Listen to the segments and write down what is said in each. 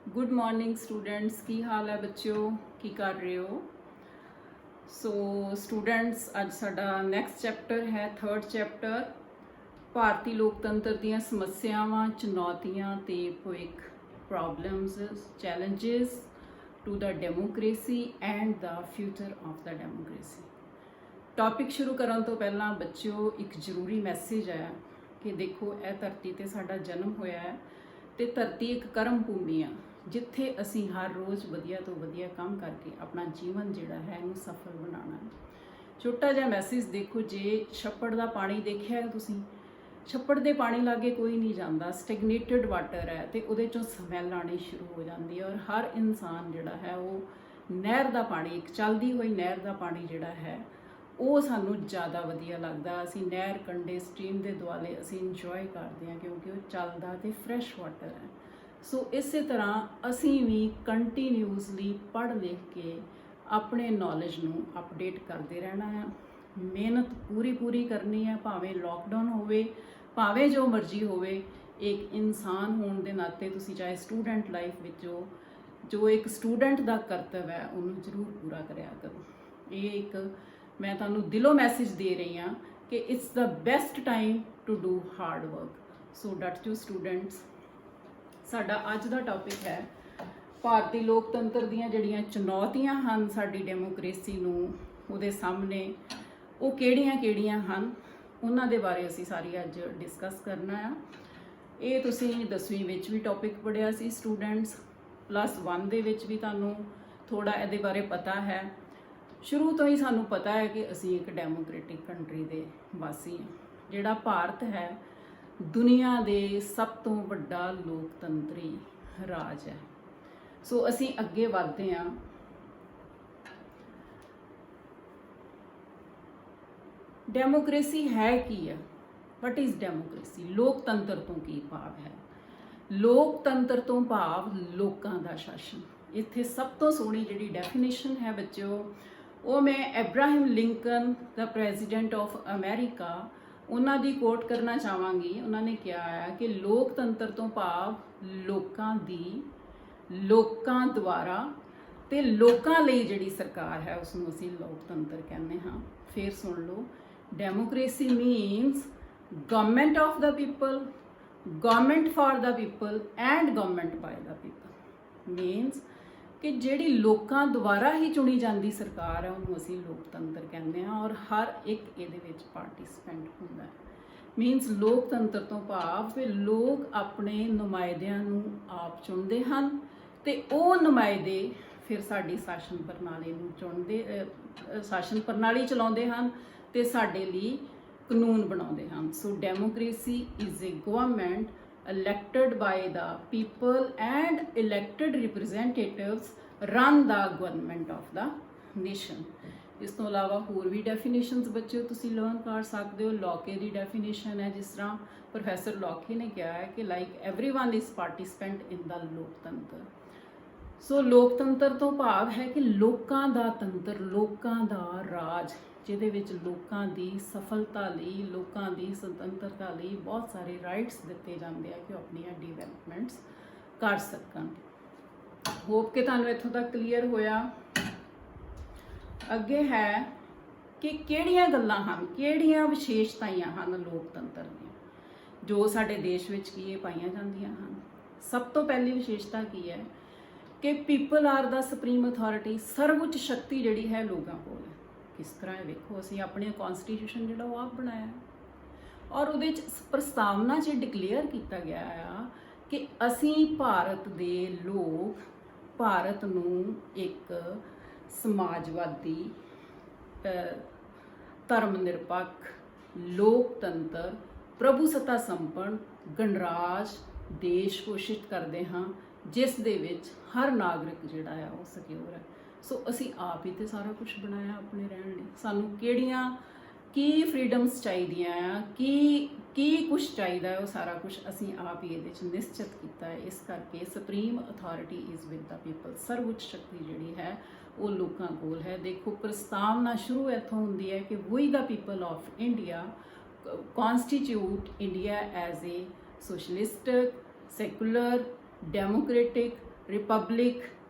Good morning students, की हाल है बच्चों, की कर रहे हो। सो स्टूडेंट्स, अज साडा नैक्सट चैप्टर है थर्ड चैप्टर भारतीय लोकतंत्र दीयां समस्यावां, चुनौतियां ते भविख, problems, challenges to the democracy and the future of the democracy. Topic शुरू करन तो पहला बच्चों एक जरूरी मैसेज है कि देखो यह धरती ते साडा जन्म होया है ते धरती एक कर्म भूमि आ जिथे असी हर रोज़ वधिया तो वधिया काम करके अपना जीवन जिहड़ा है इहनूं सफल बनाना है। छोटा जिहा मैसेज देखो, जे छप्पड़ का पानी देखिया है तुसीं, छप्पड़ के पानी लागे कोई नहीं जाता, स्टैगनेटेड वाटर है तो उहदे चों समैल आनी शुरू हो जाती है। और हर इंसान जिहड़ा है वो नहर का पानी, एक चलती हुई नहर का पानी जिहड़ा है वो सानू ज़्यादा वधिया लगता। असी नहर कंढे स्ट्रीम के दुआले असी इंजॉय करते हैं क्योंकि वो चलता तो फ्रैश वाटर है। सो इस तरह असी भी कंटीन्यूसली पढ़ लिख के अपने नॉलेज नू अपडेट करते रहना है। मेहनत पूरी पूरी करनी है, भावें लॉकडाउन होवे, भावें जो मर्जी होवे। एक इंसान होने के नाते तुसी चाहे स्टूडेंट लाइफ विचों जो एक स्टूडेंट का कर्तव्य है उन्होंने जरूर पूरा कराया करो। ये एक मैं तुहानू दिलों मैसेज दे रही हाँ कि it's the best time to do hard work. So डट जो स्टूडेंट्स, साडा अज का टॉपिक है भारतीय लोकतंत्र दीयां जिहड़ियां चुनौतियां हन साडी डेमोक्रेसी नूं उहदे सामने, वो किहड़ियां हन उन्हां दे बारे असीं सारी अज डिस्कस करना है। ये तुसीं 10वीं विच भी टॉपिक पढ़िया सी स्टूडेंट्स, +1 दे विच भी तुहानूं थोड़ा इहदे बारे पता है। शुरू तो ही सानू पता है कि असी एक डेमोक्रेटिक कंट्री के वासी हाँ। जिहड़ा भारत है दुनिया के सब तो वड्डा लोकतंत्री राज है। सो असी अगे वधदे हाँ। डेमोक्रेसी है की है, वट इज़ डेमोक्रेसी? लोकतंत्र तो की भाव है? लोकतंत्र तो भाव लोकां दा शासन। इत्थे सब तो सोहनी जिहड़ी डेफिनेशन है बच्चों, वो मैं Abraham Lincoln the president of America उन्हां दी कोट करना चाहांगी। उन्होंने कहा है कि लोकतंत्र तो भाव लोकां दी, लोकां द्वारा ते लोकां लई जिहड़ी सरकार है उसनूं असीं लोकतंत्र कहने हाँ। फिर सुन लो, democracy means government of the people, government for the people and government by the people. Means कि जिहड़ी लोकां द्वारा ही चुनी जाती सरकार है उन्होंने असीं लोकतंत्र कहते हैं और हर एक इहदे विच पार्टिसिपेंट हुंदा है। मीनस लोकतंत्र तो भाव फिर लोग अपने नुमाइंदियां नूं आप चुनते हैं ते वो नुमाइंदे फिर साडी शासन प्रणाली नूं चुनते, शासन प्रणाली चलाउंदे हैं ते साडे लई कानून बनाउंदे हैं। So democracy is a government elected by the people and elected representatives run the government of the nation। इस तो अलावा होर भी डेफिनेशनस बच्चों तुसी लर्न कर सकते हो। लॉके की डेफिनेशन है, जिस तरह प्रोफैसर लॉके ने कहा है कि like everyone is participant in the लोकतंत्र। सो लोकतंत्र तो भाव है कि लोकां दा तंत्र, लोकां दा राज, जिहदे विच लोकां दी सफलता लई, लोकां दी सुतंत्रता लई बहुत सारे राइट्स दिते जाते हैं कि वो अपनी डिवेलपमेंट्स कर सकन। होप कि तुहानूं इत्थों तक क्लीयर होया। अगे है कि किहड़ियां गल्लां हन, किहड़ियां विशेषताएं हन लोकतंत्र दीयां जो साडे देश विच की पाईयां जांदियां हन। सब तो पहली विशेषता की है कि people are the supreme authority. सर्वउच्च शक्ति जिहड़ी है लोगों कोल है। किस तरह है देखो, असीं अपने कॉन्स्टिट्यूशन जिहड़ा वो आप बनाया है और उहदे च प्रस्तावना च डिकलेयर किया गया है कि असीं भारत दे लोग भारत नूं एक समाजवादी, धर्म निरपक्ष, लोकतंत्र, प्रभुसत्ता संपन्न गणराज देश घोषित करते हाँ, जिस दे विच हर नागरिक जिहड़ा है वो सिक्योर है। सो असी आप ही तो सारा कुछ बनाया अपने रहने लई। सानू किहड़ियां की फ्रीडम्स चाहिदियां आ, की कुछ चाहिदा है, वो सारा कुछ असी आप ही इहदे च निश्चित किया है। इस करके supreme authority is with the people. सर्वउच्च शक्ति जिहड़ी है वो लोकां कोल है। देखो प्रस्तावना शुरू इत्थों हुंदी है कि we the people of India constitute India as a socialistic, secular, democratic, republic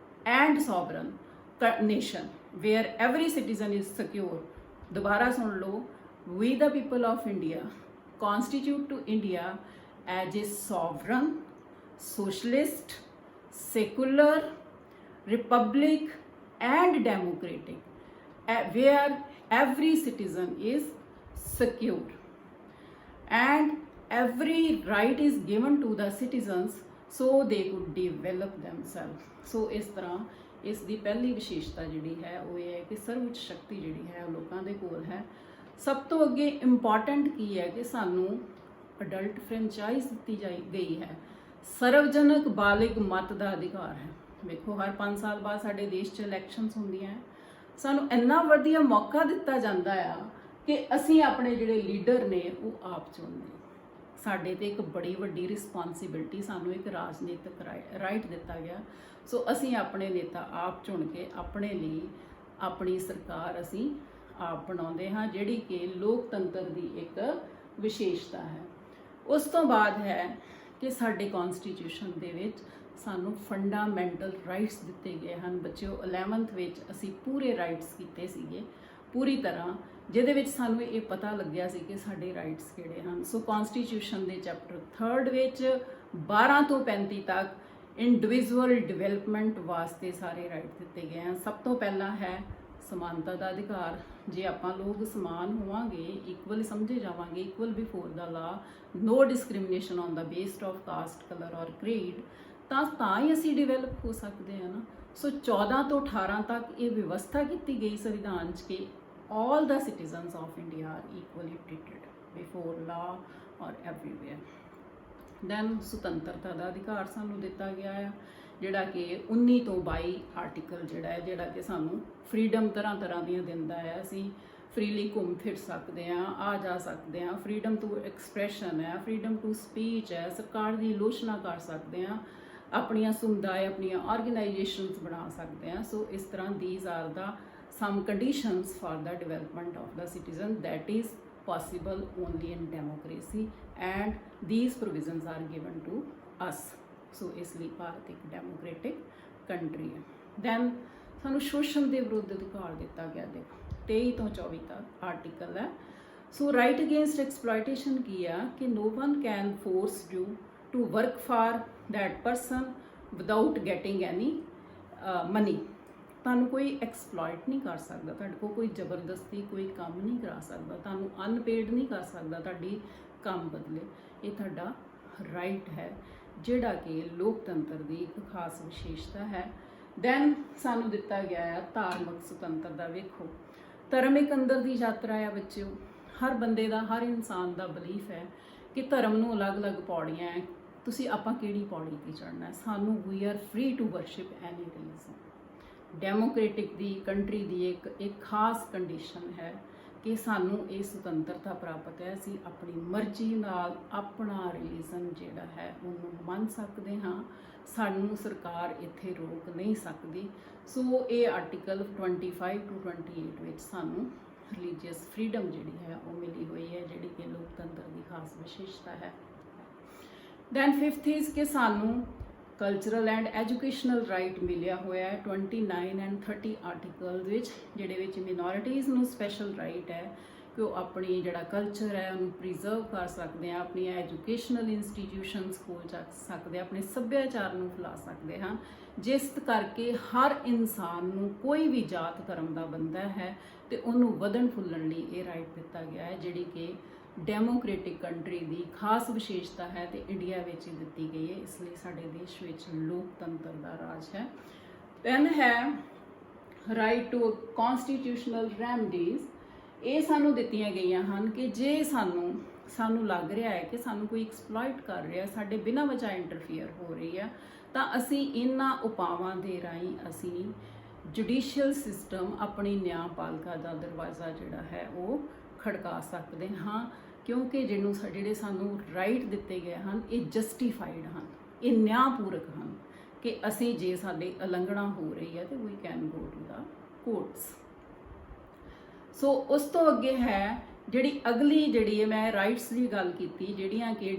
and sovereign nation where every citizen is secure. दोबारा सुन लो, we the people of India constitute to India as a sovereign, socialist, secular, republic and democratic, where every citizen is secure and every right is given to the citizens so they could develop themselves. So ਇਸ ਤਰ੍ਹਾਂ ਇਸ ਦੀ ਪਹਿਲੀ ਵਿਸ਼ੇਸ਼ਤਾ ਜਿਹੜੀ ਹੈ ਉਹ ਇਹ ਹੈ ਕਿ ਸਰਵਉੱਚ ਸ਼ਕਤੀ ਜਿਹੜੀ ਹੈ ਉਹ ਲੋਕਾਂ ਦੇ ਕੋਲ ਹੈ। ਸਭ ਤੋਂ ਅੱਗੇ ਇੰਪੋਰਟੈਂਟ ਕੀ ਹੈ ਕਿ ਸਾਨੂੰ ਅਡਲਟ ਫਰੈਂਚਾਈਜ਼ ਦਿੱਤੀ ਗਈ ਹੈ, ਸਰਵਜਨਕ ਬਾਲਿਗ ਮਤ ਦਾ ਅਧਿਕਾਰ ਹੈ। ਵੇਖੋ ਹਰ 5 ਸਾਲ ਬਾਅਦ ਸਾਡੇ ਦੇਸ਼ 'ਚ ਇਲੈਕਸ਼ਨਸ ਹੁੰਦੀਆਂ, ਸਾਨੂੰ ਇੰਨਾ ਵਧੀਆ ਮੌਕਾ ਦਿੱਤਾ ਜਾਂਦਾ ਆ ਕਿ ਅਸੀਂ ਆਪਣੇ ਜਿਹੜੇ ਲੀਡਰ ਨੇ ਉਹ ਆਪ ਚੁਣਦੇ। ਸਾਡੇ ਤੇ ਇੱਕ ਬੜੀ ਵੱਡੀ ਰਿਸਪੌਂਸਿਬਿਲਟੀ, ਸਾਨੂੰ ਇੱਕ ਰਾਜਨੀਤਿਕ ਰਾਈਟ ਦਿੱਤਾ ਗਿਆ। ਸੋ ਅਸੀਂ ਆਪਣੇ ਨੇਤਾ ਆਪ ਚੁਣ ਕੇ ਆਪਣੇ ਲਈ ਆਪਣੀ ਸਰਕਾਰ ਅਸੀਂ ਆਪ ਬਣਾਉਂਦੇ ਹਾਂ, ਜਿਹੜੀ ਕਿ ਲੋਕਤੰਤਰ ਦੀ ਇੱਕ ਵਿਸ਼ੇਸ਼ਤਾ ਹੈ। ਉਸ ਤੋਂ ਬਾਅਦ ਹੈ ਕਿ ਸਾਡੇ ਕਨਸਟੀਟਿਊਸ਼ਨ ਦੇ ਵਿੱਚ ਸਾਨੂੰ ਫੰਡਾਮੈਂਟਲ ਰਾਈਟਸ ਦਿੱਤੇ ਗਏ ਹਨ। ਬੱਚਿਓ 11th ਵਿੱਚ ਅਸੀਂ ਪੂਰੇ ਰਾਈਟਸ ਕੀਤੇ ਸੀਗੇ ਪੂਰੀ ਤਰ੍ਹਾਂ, ਜਿਹਦੇ ਵਿੱਚ ਸਾਨੂੰ ਇਹ ਪਤਾ ਲੱਗਿਆ ਸੀ ਕਿ ਸਾਡੇ ਰਾਈਟਸ ਕਿਹੜੇ ਹਨ। ਸੋ ਕਨਸਟੀਟਿਊਸ਼ਨ ਦੇ ਚੈਪਟਰ 3 ਵਿੱਚ 12 ਤੋਂ 35 ਤੱਕ ਇੰਡੀਵਿਜੂਅਲ ਡਿਵੈਲਪਮੈਂਟ ਵਾਸਤੇ ਸਾਰੇ ਰਾਈਟ ਦਿੱਤੇ ਗਏ ਹਨ। ਸਭ ਤੋਂ ਪਹਿਲਾ ਹੈ ਸਮਾਨਤਾ ਦਾ ਅਧਿਕਾਰ। ਜੇ ਆਪਾਂ ਲੋਕ ਸਮਾਨ ਹੋਵਾਂਗੇ, ਇਕੁਅਲ ਸਮਝੇ ਜਾਵਾਂਗੇ, equal before the law, no discrimination on the based of caste, colour or creed, ਤਾਂ ਹੀ ਅਸੀਂ ਡਿਵੈਲਪ ਹੋ ਸਕਦੇ ਹਾਂ ਨਾ। ਸੋ 14 ਤੋਂ 18 ਤੱਕ ਇਹ ਵਿਵਸਥਾ ਕੀਤੀ ਗਈ ਸੰਵਿਧਾਨ 'ਚ ਕਿ all the citizens of India are equally treated before law or everywhere. Then ਸੁਤੰਤਰਤਾ ਦਾ ਅਧਿਕਾਰ ਸਾਨੂੰ ਦਿੱਤਾ ਗਿਆ ਹੈ, ਜਿਹੜਾ ਕਿ 19 ਤੋਂ 22 ਆਰਟੀਕਲ ਜਿਹੜਾ ਕਿ ਸਾਨੂੰ ਫਰੀडम ਤਰ੍ਹਾਂ ਦੀਆਂ ਦਿੰਦਾ ਹੈ। ਅਸੀਂ ਫ੍ਰੀਲੀ ਘੁੰਮ ਫਿਰ ਸਕਦੇ ਹਾਂ, ਆ ਜਾ ਸਕਦੇ ਹਾਂ, ਫਰੀडम ਟੂ ਐਕਸਪ੍ਰੈਸ਼ਨ ਹੈ, ਫਰੀडम ਟੂ ਸਪੀਚ ਹੈ, ਸਰਕਾਰ ਦੀ ਆਲੋਚਨਾ ਕਰ ਸਕਦੇ ਹਾਂ, ਆਪਣੀਆਂ ਸਮੁਦਾਇ ਆਪਣੀਆਂ ਆਰਗੇਨਾਈਜੇਸ਼ਨਸ ਬਣਾ ਸਕਦੇ ਹਾਂ। ਸੋ ਇਸ ਤਰ੍ਹਾਂ these are the some conditions for the development of the citizen that is possible only in democracy, and these provisions are given to us. So ਇਸ ਲਈ ਭਾਰਤ ਇੱਕ ਡੈਮੋਕ੍ਰੈਟਿਕ ਕੰਟਰੀ ਹੈ। ਦੈਨ ਸਾਨੂੰ ਸ਼ੋਸ਼ਣ ਦੇ ਵਿਰੁੱਧ ਅਧਿਕਾਰ ਦਿੱਤਾ ਗਿਆ, ਦੇਖੋ 23 ਤੋਂ 24 ਤੱਕ ਆਰਟੀਕਲ ਹੈ। ਸੋ ਰਾਈਟ ਅਗੇਂਸਟ ਐਕਸਪਲੋਇਟੇਸ਼ਨ ਕੀ ਆ ਕਿ no one can force you to work for that person without getting any money. ਤੁਹਾਨੂੰ ਕੋਈ ਐਕਸਪਲੋਇਟ ਨਹੀਂ ਕਰ ਸਕਦਾ, ਤੁਹਾਡੇ ਕੋਲ ਕੋਈ ਜ਼ਬਰਦਸਤੀ ਕੋਈ ਕੰਮ ਨਹੀਂ ਕਰਾ ਸਕਦਾ, ਤੁਹਾਨੂੰ ਅਨਪੇਡ ਨਹੀਂ ਕਰ ਸਕਦਾ ਤੁਹਾਡੀ ਕੰਮ ਬਦਲੇ। ਇਹ ਤੁਹਾਡਾ ਰਾਈਟ ਹੈ, ਜਿਹੜਾ ਕਿ ਲੋਕਤੰਤਰ ਦੀ ਇੱਕ ਖਾਸ ਵਿਸ਼ੇਸ਼ਤਾ ਹੈ। ਦੈਨ ਸਾਨੂੰ ਦਿੱਤਾ ਗਿਆ ਹੈ ਧਾਰਮਿਕ ਸੁਤੰਤਰਤਾ। ਵੇਖੋ ਧਰਮ ਇੱਕ ਅੰਦਰ ਦੀ ਯਾਤਰਾ ਹੈ ਬੱਚਿਓ। ਹਰ ਬੰਦੇ ਦਾ, ਹਰ ਇਨਸਾਨ ਦਾ ਬਲੀਫ ਹੈ ਕਿ ਧਰਮ ਨੂੰ ਅਲੱਗ-ਅਲੱਗ ਪੌੜੀਆਂ ਹੈ, ਤੁਸੀਂ ਆਪਾਂ ਕਿਹੜੀ ਪੌੜੀ 'ਤੇ ਚੜ੍ਹਨਾ ਹੈ। ਸਾਨੂੰ we are free to worship any religion. Democratic ਦੀ ਕੰਟਰੀ ਦੀ ਇੱਕ ਖਾਸ ਕੰਡੀਸ਼ਨ ਹੈ ਕਿ ਸਾਨੂੰ ਇਹ ਸੁਤੰਤਰਤਾ ਪ੍ਰਾਪਤ ਹੈ, ਅਸੀਂ ਆਪਣੀ ਮਰਜ਼ੀ ਨਾਲ ਆਪਣਾ ਰਿਲੀਜਨ ਜਿਹੜਾ ਹੈ ਉਹਨੂੰ ਮੰਨ ਸਕਦੇ ਹਾਂ, ਸਾਨੂੰ ਸਰਕਾਰ ਇੱਥੇ ਰੋਕ ਨਹੀਂ ਸਕਦੀ। ਸੋ ਇਹ ਆਰਟੀਕਲ 25 to 28 ਵਿੱਚ ਸਾਨੂੰ ਰਿਲੀਜੀਅਸ ਫਰੀडम ਜਿਹੜੀ ਹੈ ਉਹ ਮਿਲੀ ਹੋਈ ਹੈ, ਜਿਹੜੀ ਕਿ ਲੋਕਤੰਤਰ ਦੀ ਖਾਸ ਵਿਸ਼ੇਸ਼ਤਾ ਹੈ। ਦੈਨ 5th ਇਜ਼ ਕਿ ਸਾਨੂੰ ਕਲਚਰਲ ਐਂਡ ਐਜੂਕੇਸ਼ਨਲ ਰਾਈਟ ਮਿਲਿਆ ਹੋਇਆ ਹੈ 29 and 30 ਆਰਟੀਕਲ ਵਿੱਚ, ਜਿਹੜੇ ਵਿੱਚ ਮਿਨੋਰਿਟੀਜ਼ ਨੂੰ ਸਪੈਸ਼ਲ ਰਾਈਟ ਹੈ ਕਿ ਉਹ ਆਪਣੀ ਜਿਹੜਾ ਕਲਚਰ ਹੈ ਉਹਨੂੰ ਪ੍ਰੀਜ਼ਰਵ ਕਰ ਸਕਦੇ ਆ, ਆਪਣੀਆਂ ਐਜੂਕੇਸ਼ਨਲ ਇੰਸਟੀਟਿਊਸ਼ਨਸ ਖੋਲ ਸਕਦੇ ਆ, ਆਪਣੇ ਸੱਭਿਆਚਾਰ ਨੂੰ ਫੈਲਾ ਸਕਦੇ ਹਨ, ਜਿਸ ਕਰਕੇ ਹਰ ਇਨਸਾਨ ਨੂੰ ਕੋਈ ਵੀ ਜਾਤ ਧਰਮ ਦਾ ਬੰਦਾ ਹੈ ਤੇ ਉਹਨੂੰ ਵਧਣ ਫੁੱਲਣ ਲਈ ਇਹ ਰਾਈਟ ਦਿੱਤਾ ਗਿਆ ਹੈ, ਜਿਹੜੀ ਕਿ ਡੈਮੋਕ੍ਰੈਟਿਕ ਕੰਟਰੀ ਦੀ ਖਾਸ ਵਿਸ਼ੇਸ਼ਤਾ ਹੈ ਤੇ ਇੰਡੀਆ ਵਿੱਚ ਹੀ ਦਿੱਤੀ ਗਈ ਹੈ। ਇਸ ਲਈ ਸਾਡੇ ਦੇਸ਼ ਵਿੱਚ ਲੋਕਤੰਤਰ ਦਾ ਰਾਜ ਹੈ। ਦੈਨ ਹੈ ਰਾਈਟ ਟੂ ਕਨਸਟੀਟਿਊਸ਼ਨਲ ਰੈਮਡੀਜ਼। ਇਹ ਸਾਨੂੰ ਦਿੱਤੀਆਂ ਗਈਆਂ ਹਨ ਕਿ ਜੇ ਸਾਨੂੰ ਲੱਗ ਰਿਹਾ ਹੈ ਕਿ ਸਾਨੂੰ ਕੋਈ ਐਕਸਪਲੋਇਟ ਕਰ ਰਿਹਾ, ਸਾਡੇ ਬਿਨਾਂ ਵਜ੍ਹਾ ਇੰਟਰਫੀਅਰ ਹੋ ਰਹੀ ਹੈ, ਤਾਂ ਅਸੀਂ ਇਹਨਾਂ ਉਪਾਵਾਂ ਦੇ ਰਾਹੀਂ ਅਸੀਂ ਜੁਡੀਸ਼ੀਅਲ ਸਿਸਟਮ, ਆਪਣੀ ਨਿਆਂਪਾਲਿਕਾ ਦਾ ਦਰਵਾਜ਼ਾ ਜਿਹੜਾ ਹੈ ਉਹ ਖੜਕਾ ਸਕਦੇ ਹਾਂ, ਕਿਉਂਕਿ ਜਿਹੜੇ ਸਾਨੂੰ ਰਾਈਟ ਦਿੱਤੇ ਗਏ ਹਨ ਇਹ ਜਸਟੀਫਾਈਡ ਹਨ, ਇਹ ਨਿਆਂਪੂਰਕ ਹਨ ਕਿ ਅਸੀਂ ਜੇ ਸਾਡੇ ਉਲੰਘਣਾ ਹੋ ਰਹੀ ਹੈ ਤੇ we can go to the courts. So ਉਸ ਤੋਂ ਅੱਗੇ ਹੈ ਜਿਹੜੀ ਮੈਂ ਰਾਈਟਸ ਦੀ ਗੱਲ ਕੀਤੀ, ਜਿਹੜੀਆਂ ਕਿ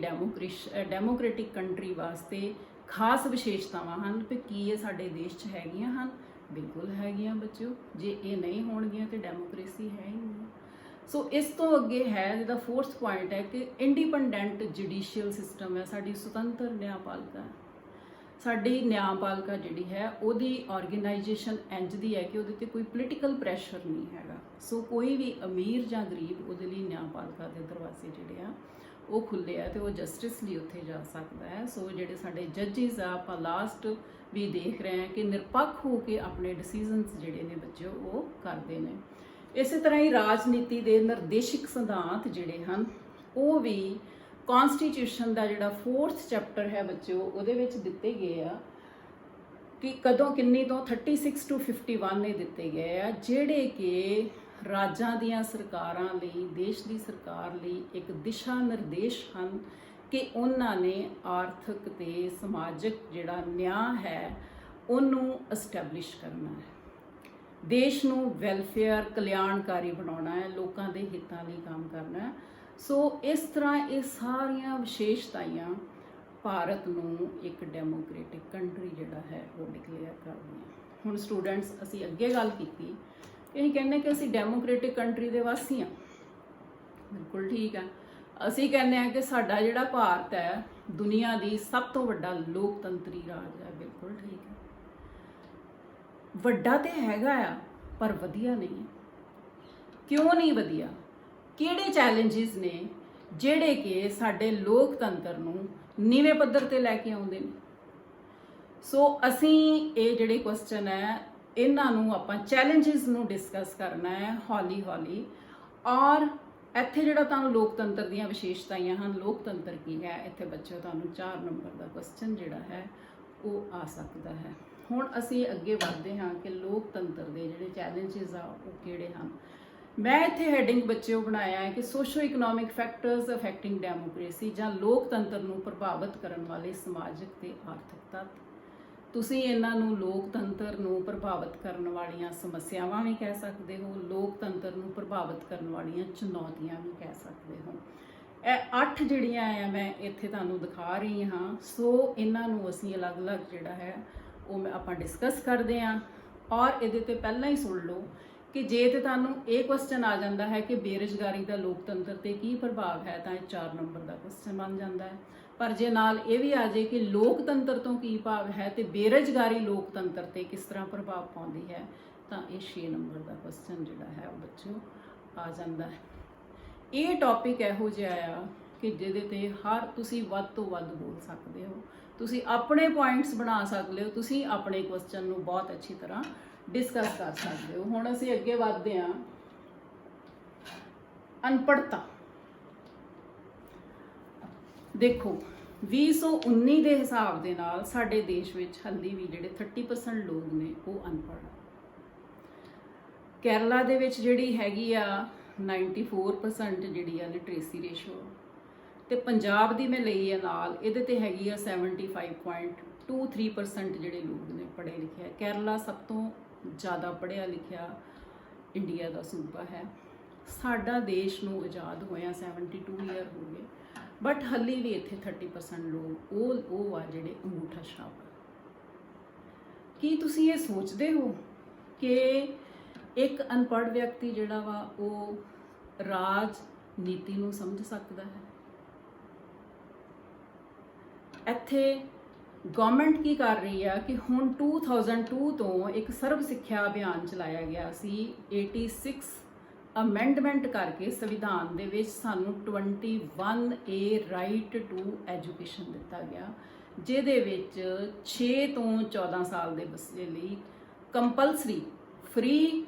ਡੈਮੋਕ੍ਰੈਟਿਕ ਕੰਟਰੀ ਵਾਸਤੇ ਖਾਸ ਵਿਸ਼ੇਸ਼ਤਾਵਾਂ ਹਨ ਵੀ ਕੀ ਇਹ ਸਾਡੇ ਦੇਸ਼ 'ਚ ਹੈਗੀਆਂ ਹਨ। ਬਿਲਕੁਲ ਹੈਗੀਆਂ ਬੱਚਿਓ, ਜੇ ਇਹ ਨਹੀਂ ਹੋਣਗੀਆਂ ਤੇ ਡੈਮੋਕ੍ਰੇਸੀ ਹੈ ਹੀ ਨਹੀਂ। ਸੋ ਇਸ ਤੋਂ ਅੱਗੇ ਹੈ ਜਿਹਦਾ 4th ਪੁਆਇੰਟ ਹੈ ਕਿ ਇੰਡੀਪੈਂਡੈਂਟ ਜੁਡੀਸ਼ੀਅਲ ਸਿਸਟਮ ਹੈ, ਸਾਡੀ ਸੁਤੰਤਰ ਨਿਆਂਪਾਲਿਕਾ। ਸਾਡੀ ਨਿਆਂਪਾਲਿਕਾ ਜਿਹੜੀ ਹੈ ਉਹਦੀ ਆਰਗੇਨਾਈਜੇਸ਼ਨ ਇੰਜ ਦੀ ਹੈ ਕਿ ਉਹਦੇ ਤੇ ਕੋਈ ਪੋਲੀਟੀਕਲ ਪ੍ਰੈਸ਼ਰ ਨਹੀਂ ਹੈਗਾ। ਸੋ ਕੋਈ ਵੀ ਅਮੀਰ ਜਾਂ ਗਰੀਬ ਉਹਦੇ ਲਈ ਨਿਆਂਪਾਲਿਕਾ ਦੇ ਦਰਵਾਜ਼ੇ ਜਿਹੜੇ ਆ ਉਹ ਖੁੱਲ੍ਹੇ ਆ ਤੇ ਉਹ ਜਸਟਿਸ ਲਈ ਉੱਥੇ ਜਾ ਸਕਦਾ ਹੈ। ਸੋ ਜਿਹੜੇ ਸਾਡੇ ਜੱਜਿਸ ਆ, ਆਪਾਂ ਲਾਸਟ ਵੀ ਦੇਖ ਰਹੇ ਹਾਂ ਕਿ ਨਿਰਪੱਖ ਹੋ ਕੇ ਆਪਣੇ ਡਿਸੀਜਨਸ ਜਿਹੜੇ ਨੇ ਬੱਚਿਓ ਉਹ ਕਰਦੇ ਨੇ। ਇਸੇ ਤਰ੍ਹਾਂ ਹੀ ਰਾਜਨੀਤੀ ਦੇ ਨਿਰਦੇਸ਼ਕ ਸਿਧਾਂਤ ਜਿਹੜੇ ਹਨ ਉਹ ਵੀ ਕਨਸਟੀਟਿਊਸ਼ਨ ਦਾ ਜਿਹੜਾ 4th ਚੈਪਟਰ ਹੈ ਬੱਚਿਓ ਉਹਦੇ ਵਿੱਚ ਦਿੱਤੇ ਗਏ ਆ ਕਿ ਕਦੋਂ ਕਿੰਨੀ ਤੋਂ 36 to 51 ਇਹ ਦਿੱਤੇ ਗਏ ਆ, ਜਿਹੜੇ ਕਿ ਰਾਜਾਂ ਦੀਆਂ ਸਰਕਾਰਾਂ ਲਈ, ਦੇਸ਼ ਦੀ ਸਰਕਾਰ ਲਈ ਇੱਕ ਦਿਸ਼ਾ ਨਿਰਦੇਸ਼ ਹਨ ਕਿ ਉਹਨਾਂ ਨੇ ਆਰਥਿਕ ਤੇ ਸਮਾਜਿਕ ਜਿਹੜਾ ਨਿਆਂ ਹੈ ਉਹਨੂੰ ਐਸਟੈਬਲਿਸ਼ ਕਰਨਾ ਹੈ, ਦੇਸ਼ ਨੂੰ ਵੈਲਫੇਅਰ ਕਲਿਆਣਕਾਰੀ ਬਣਾਉਣਾ ਹੈ, ਲੋਕਾਂ ਦੇ ਹਿੱਤਾਂ ਲਈ ਕੰਮ ਕਰਨਾ ਹੈ। ਸੋ ਇਸ ਤਰ੍ਹਾਂ ਇਹ ਸਾਰੀਆਂ ਵਿਸ਼ੇਸ਼ਤਾਵਾਂ ਭਾਰਤ ਨੂੰ ਇੱਕ ਡੈਮੋਕ੍ਰੈਟਿਕ ਕੰਟਰੀ ਜਿਹੜਾ ਹੈ ਉਹ ਡਿਕਲੇਅਰ ਕਰਦੀਆਂ। ਹੁਣ ਸਟੂਡੈਂਟਸ ਅਸੀਂ ਅੱਗੇ ਗੱਲ ਕੀਤੀ ਕਿ ਅਸੀਂ ਕਹਿੰਦੇ ਕਿ ਅਸੀਂ ਡੈਮੋਕ੍ਰੈਟਿਕ ਕੰਟਰੀ ਦੇ ਵਾਸੀ ਹਾਂ। ਬਿਲਕੁਲ ਠੀਕ ਹੈ। ਅਸੀਂ ਕਹਿੰਦੇ ਹਾਂ ਕਿ ਸਾਡਾ ਜਿਹੜਾ ਭਾਰਤ ਹੈ ਦੁਨੀਆ ਦੀ ਸਭ ਤੋਂ ਵੱਡਾ ਲੋਕਤੰਤਰੀ ਰਾਜ ਹੈ। ਬਿਲਕੁਲ ਠੀਕ ਹੈ, ਵੱਡਾ ਤੇ ਹੈਗਾ ਆ ਪਰ ਵਧੀਆ ਨਹੀਂ ਹੈ। ਕਿਉਂ ਨਹੀਂ ਵਧੀਆ? ਕਿਹੜੇ ਚੈਲੰਜਸ ਨੇ ਜਿਹੜੇ ਕਿ ਸਾਡੇ ਲੋਕਤੰਤਰ ਨੂੰ ਨੀਵੇਂ ਪੱਧਰ ਤੇ ਲੈ ਕੇ ਆਉਂਦੇ ਨੇ? ਸੋ ਅਸੀਂ ਇਹ ਜਿਹੜੇ ਕੁਐਸਚਨ ਹੈ ਇਹਨਾਂ ਨੂੰ ਆਪਾਂ ਚੈਲੰਜਸ ਨੂੰ ਡਿਸਕਸ ਕਰਨਾ ਹੈ ਹੌਲੀ ਹੌਲੀ। ਔਰ ਇੱਥੇ ਜਿਹੜਾ ਤੁਹਾਨੂੰ ਲੋਕਤੰਤਰ ਦੀਆਂ ਵਿਸ਼ੇਸ਼ਤਾਵਾਂ ਹਨ, ਲੋਕਤੰਤਰ ਕੀ ਹੈ, ਇੱਥੇ ਬੱਚਿਓ ਤੁਹਾਨੂੰ 4 ਨੰਬਰ ਦਾ ਕੁਐਸਚਨ ਜਿਹੜਾ ਹੈ ਉਹ ਆ ਸਕਦਾ ਹੈ। ਹੁਣ ਅਸੀਂ ਅੱਗੇ ਵਧਦੇ ਹਾਂ ਕਿ ਲੋਕਤੰਤਰ ਦੇ ਜਿਹੜੇ ਚੈਲੰਜਸ ਆ ਉਹ ਕਿਹੜੇ ਹਨ। ਮੈਂ ਇੱਥੇ ਹੈਡਿੰਗ ਬੱਚਿਓ ਬਣਾਇਆ ਹੈ ਕਿ ਸੋਸ਼ੋ ਇਕਨੋਮਿਕ ਫੈਕਟਰਸ ਅਫੈਕਟਿੰਗ ਡੈਮੋਕ੍ਰੇਸੀ, ਜਾਂ ਲੋਕਤੰਤਰ ਨੂੰ ਪ੍ਰਭਾਵਿਤ ਕਰਨ ਵਾਲੇ ਸਮਾਜਿਕ ਤੇ ਆਰਥਿਕ ਤੱਤ। ਤੁਸੀਂ ਇਹਨਾਂ ਨੂੰ ਲੋਕਤੰਤਰ ਨੂੰ ਪ੍ਰਭਾਵਿਤ ਕਰਨ ਵਾਲੀਆਂ ਸਮੱਸਿਆਵਾਂ ਵੀ ਕਹਿ ਸਕਦੇ ਹੋ, ਲੋਕਤੰਤਰ ਨੂੰ ਪ੍ਰਭਾਵਿਤ ਕਰਨ ਵਾਲੀਆਂ ਚੁਣੌਤੀਆਂ ਵੀ ਕਹਿ ਸਕਦੇ ਹੋ। ਇਹ 8 ਜਿਹੜੀਆਂ ਆ ਮੈਂ ਇੱਥੇ ਤੁਹਾਨੂੰ ਦਿਖਾ ਰਹੀ ਹਾਂ। ਸੋ ਇਹਨਾਂ ਨੂੰ ਅਸੀਂ ਅਲੱਗ-ਅਲੱਗ ਜਿਹੜਾ ਹੈ ਉਹ ਆਪਾਂ ਡਿਸਕਸ ਕਰਦੇ ਹਾਂ। ਔਰ ਇਹਦੇ ਤੇ ਪਹਿਲਾਂ ਹੀ ਸੁਣ ਲਓ ਕਿ ਜੇ ਤੇ ਤੁਹਾਨੂੰ ਇਹ ਕੁਐਸਚਨ ਆ ਜਾਂਦਾ ਹੈ ਕਿ ਬੇਰੁਜ਼ਗਾਰੀ ਦਾ ਲੋਕਤੰਤਰ ਤੇ ਕੀ ਪ੍ਰਭਾਵ ਹੈ ਤਾਂ ਇਹ 4 ਨੰਬਰ ਦਾ ਕੁਐਸਚਨ ਬਣ ਜਾਂਦਾ ਹੈ। ਪਰ ਜੇ ਨਾਲ ਇਹ ਵੀ ਆ ਜਾਏ ਕਿ ਲੋਕਤੰਤਰ ਤੋਂ ਕੀ ਭਾਵ ਹੈ ਤੇ ਬੇਰੁਜ਼ਗਾਰੀ ਲੋਕਤੰਤਰ ਤੇ ਕਿਸ ਤਰ੍ਹਾਂ ਪ੍ਰਭਾਵ ਪਾਉਂਦੀ ਹੈ ਤਾਂ ਇਹ 6 ਨੰਬਰ ਦਾ ਕੁਐਸਚਨ ਜਿਹੜਾ ਹੈ ਉਹ ਬੱਚਿਓ ਆ ਜਾਂਦਾ ਹੈ। ਇਹ ਟੌਪਿਕ ਇਹੋ ਜਿਹਾ ਆ ਕਿ ਜਿਹਦੇ ਤੇ ਹਰ ਤੁਸੀਂ ਵੱਧ ਤੋਂ ਵੱਧ ਬੋਲ ਸਕਦੇ ਹੋ, ਤੁਸੀਂ ਆਪਣੇ ਪੁਆਇੰਟਸ ਬਣਾ ਸਕਦੇ ਹੋ, ਤੁਸੀਂ ਆਪਣੇ ਕੁਐਸਚਨ ਨੂੰ ਬਹੁਤ ਅੱਛੀ ਤਰ੍ਹਾਂ ਡਿਸਕਸ ਕਰ ਸਕਦੇ ਹੋ। ਹੁਣ ਅਸੀਂ ਅੱਗੇ ਵਧਦੇ ਹਾਂ। ਅਨਪੜ੍ਹਤਾ ਦੇਖੋ 2019 ਦੇ ਹਿਸਾਬ ਦੇ ਨਾਲ ਸਾਡੇ ਦੇਸ਼ ਵਿੱਚ ਹਾਲੇ ਵੀ ਜਿਹੜੇ 30% ਲੋਕ ਨੇ ਉਹ ਅਨਪੜ੍ਹ ਆ। ਕੇਰਲਾ ਦੇ ਵਿੱਚ ਜਿਹੜੀ ਹੈਗੀ ਆ 94% ਜਿਹੜੀ ਆ ਲਿਟਰੇਸੀ ਰੇਸ਼ੋ, ਤੇ ਪੰਜਾਬ ਦੀ ਮੈਂ ਲਈ ਆ ਨਾਲ, ਇਹਦੇ ਤੇ ਹੈਗੀ ਆ 75.23% ਜਿਹੜੇ ਲੋਕ ਨੇ ਪੜ੍ਹੇ ਲਿਖੇ। ਕੇਰਲਾ ਸਭ ਤੋਂ ਜ਼ਿਆਦਾ ਪੜ੍ਹਿਆ ਲਿਖਿਆ ਇੰਡੀਆ ਦਾ ਸੂਬਾ ਹੈ। ਸਾਡਾ ਦੇਸ਼ ਨੂੰ ਆਜ਼ਾਦ ਹੋਇਆ 72 ਈਅਰ ਹੋ ਗਏ, ਬਟ ਹਾਲੇ ਵੀ ਇੱਥੇ 30% ਲੋਕ ਉਹ ਆ ਜਿਹੜੇ ਅੰਗੂਠਾ ਛਾਪ। ਕੀ ਤੁਸੀਂ ਇਹ ਸੋਚਦੇ ਹੋ ਕਿ ਇੱਕ ਅਨਪੜ੍ਹ ਵਿਅਕਤੀ ਜਿਹੜਾ ਵਾ ਉਹ ਰਾਜਨੀਤੀ ਨੂੰ ਸਮਝ ਸਕਦਾ ਹੈ? ਇੱਥੇ ਗਵਰਨਮੈਂਟ ਕੀ ਕਰ ਰਹੀ ਆ ਕਿ ਹੁਣ 2002 ਤੋਂ ਇੱਕ ਸਰਵ ਸਿੱਖਿਆ ਅਭਿਆਨ ਚਲਾਇਆ ਗਿਆ ਸੀ। 86 ਅਮੈਂਡਮੈਂਟ ਕਰਕੇ ਸੰਵਿਧਾਨ ਦੇ ਵਿੱਚ ਸਾਨੂੰ 21A ਰਾਈਟ ਟੂ ਐਜੂਕੇਸ਼ਨ ਦਿੱਤਾ ਗਿਆ, ਜਿਹਦੇ ਵਿੱਚ 6 ਤੋਂ 14 ਸਾਲ ਦੇ ਬੱਚੇ ਲਈ ਕੰਪਲਸਰੀ ਫ੍ਰੀ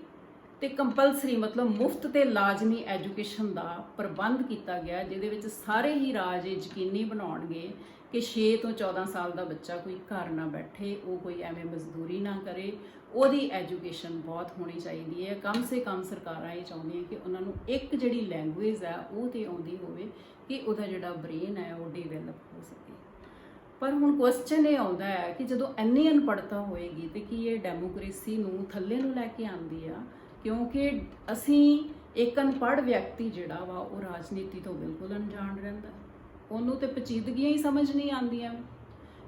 ਤੇ ਕੰਪਲਸਰੀ ਮਤਲਬ ਮੁਫਤ ਤੇ ਲਾਜ਼ਮੀ ਐਜੂਕੇਸ਼ਨ ਦਾ ਪ੍ਰਬੰਧ ਕੀਤਾ ਗਿਆ, ਜਿਹਦੇ ਵਿੱਚ ਸਾਰੇ ਹੀ ਰਾਜ ਯਕੀਨੀ ਬਣਾਉਣਗੇ ਕਿ 6 ਤੋਂ 14 ਸਾਲ ਦਾ ਬੱਚਾ ਕੋਈ ਘਰ ਨਾ ਬੈਠੇ, ਉਹ ਕੋਈ ਐਵੇਂ ਮਜ਼ਦੂਰੀ ਨਾ ਕਰੇ, ਉਹਦੀ ਐਜੂਕੇਸ਼ਨ ਬਹੁਤ ਹੋਣੀ ਚਾਹੀਦੀ ਹੈ। ਕਮ ਸੇ ਕਮ ਸਰਕਾਰਾਂ ਇਹ ਚਾਹੁੰਦੀਆਂ ਕਿ ਉਹਨਾਂ ਨੂੰ ਇੱਕ ਜਿਹੜੀ ਲੈਂਗੁਏਜ ਹੈ ਉਹ ਤੇ ਆਉਂਦੀ ਹੋਵੇ ਕਿ ਉਹਦਾ ਜਿਹੜਾ ਬ੍ਰੇਨ ਹੈ ਉਹ ਡਿਵੈਲਪ ਹੋ ਸਕੇ। ਪਰ ਹੁਣ ਕੁਐਸਚਨ ਇਹ ਆਉਂਦਾ ਹੈ ਕਿ ਜਦੋਂ ਇੰਨੀ ਅਨਪੜ੍ਹਤਾ ਹੋਏਗੀ ਤੇ ਕੀ ਇਹ ਡੈਮੋਕ੍ਰੇਸੀ ਨੂੰ ਥੱਲੇ ਨੂੰ ਲੈ ਕੇ ਆਉਂਦੀ ਆ? ਕਿਉਂਕਿ ਅਸੀਂ ਇੱਕ ਅਨਪੜ੍ਹ ਵਿਅਕਤੀ ਜਿਹੜਾ ਵਾ ਉਹ ਰਾਜਨੀਤੀ ਤੋਂ ਬਿਲਕੁਲ ਅਣਜਾਣ ਰਹਿੰਦਾ, ਉਹਨੂੰ ਤੇ ਪੇਚੀਦਗੀਆਂ ਹੀ ਸਮਝ ਨਹੀਂ ਆਉਂਦੀਆਂ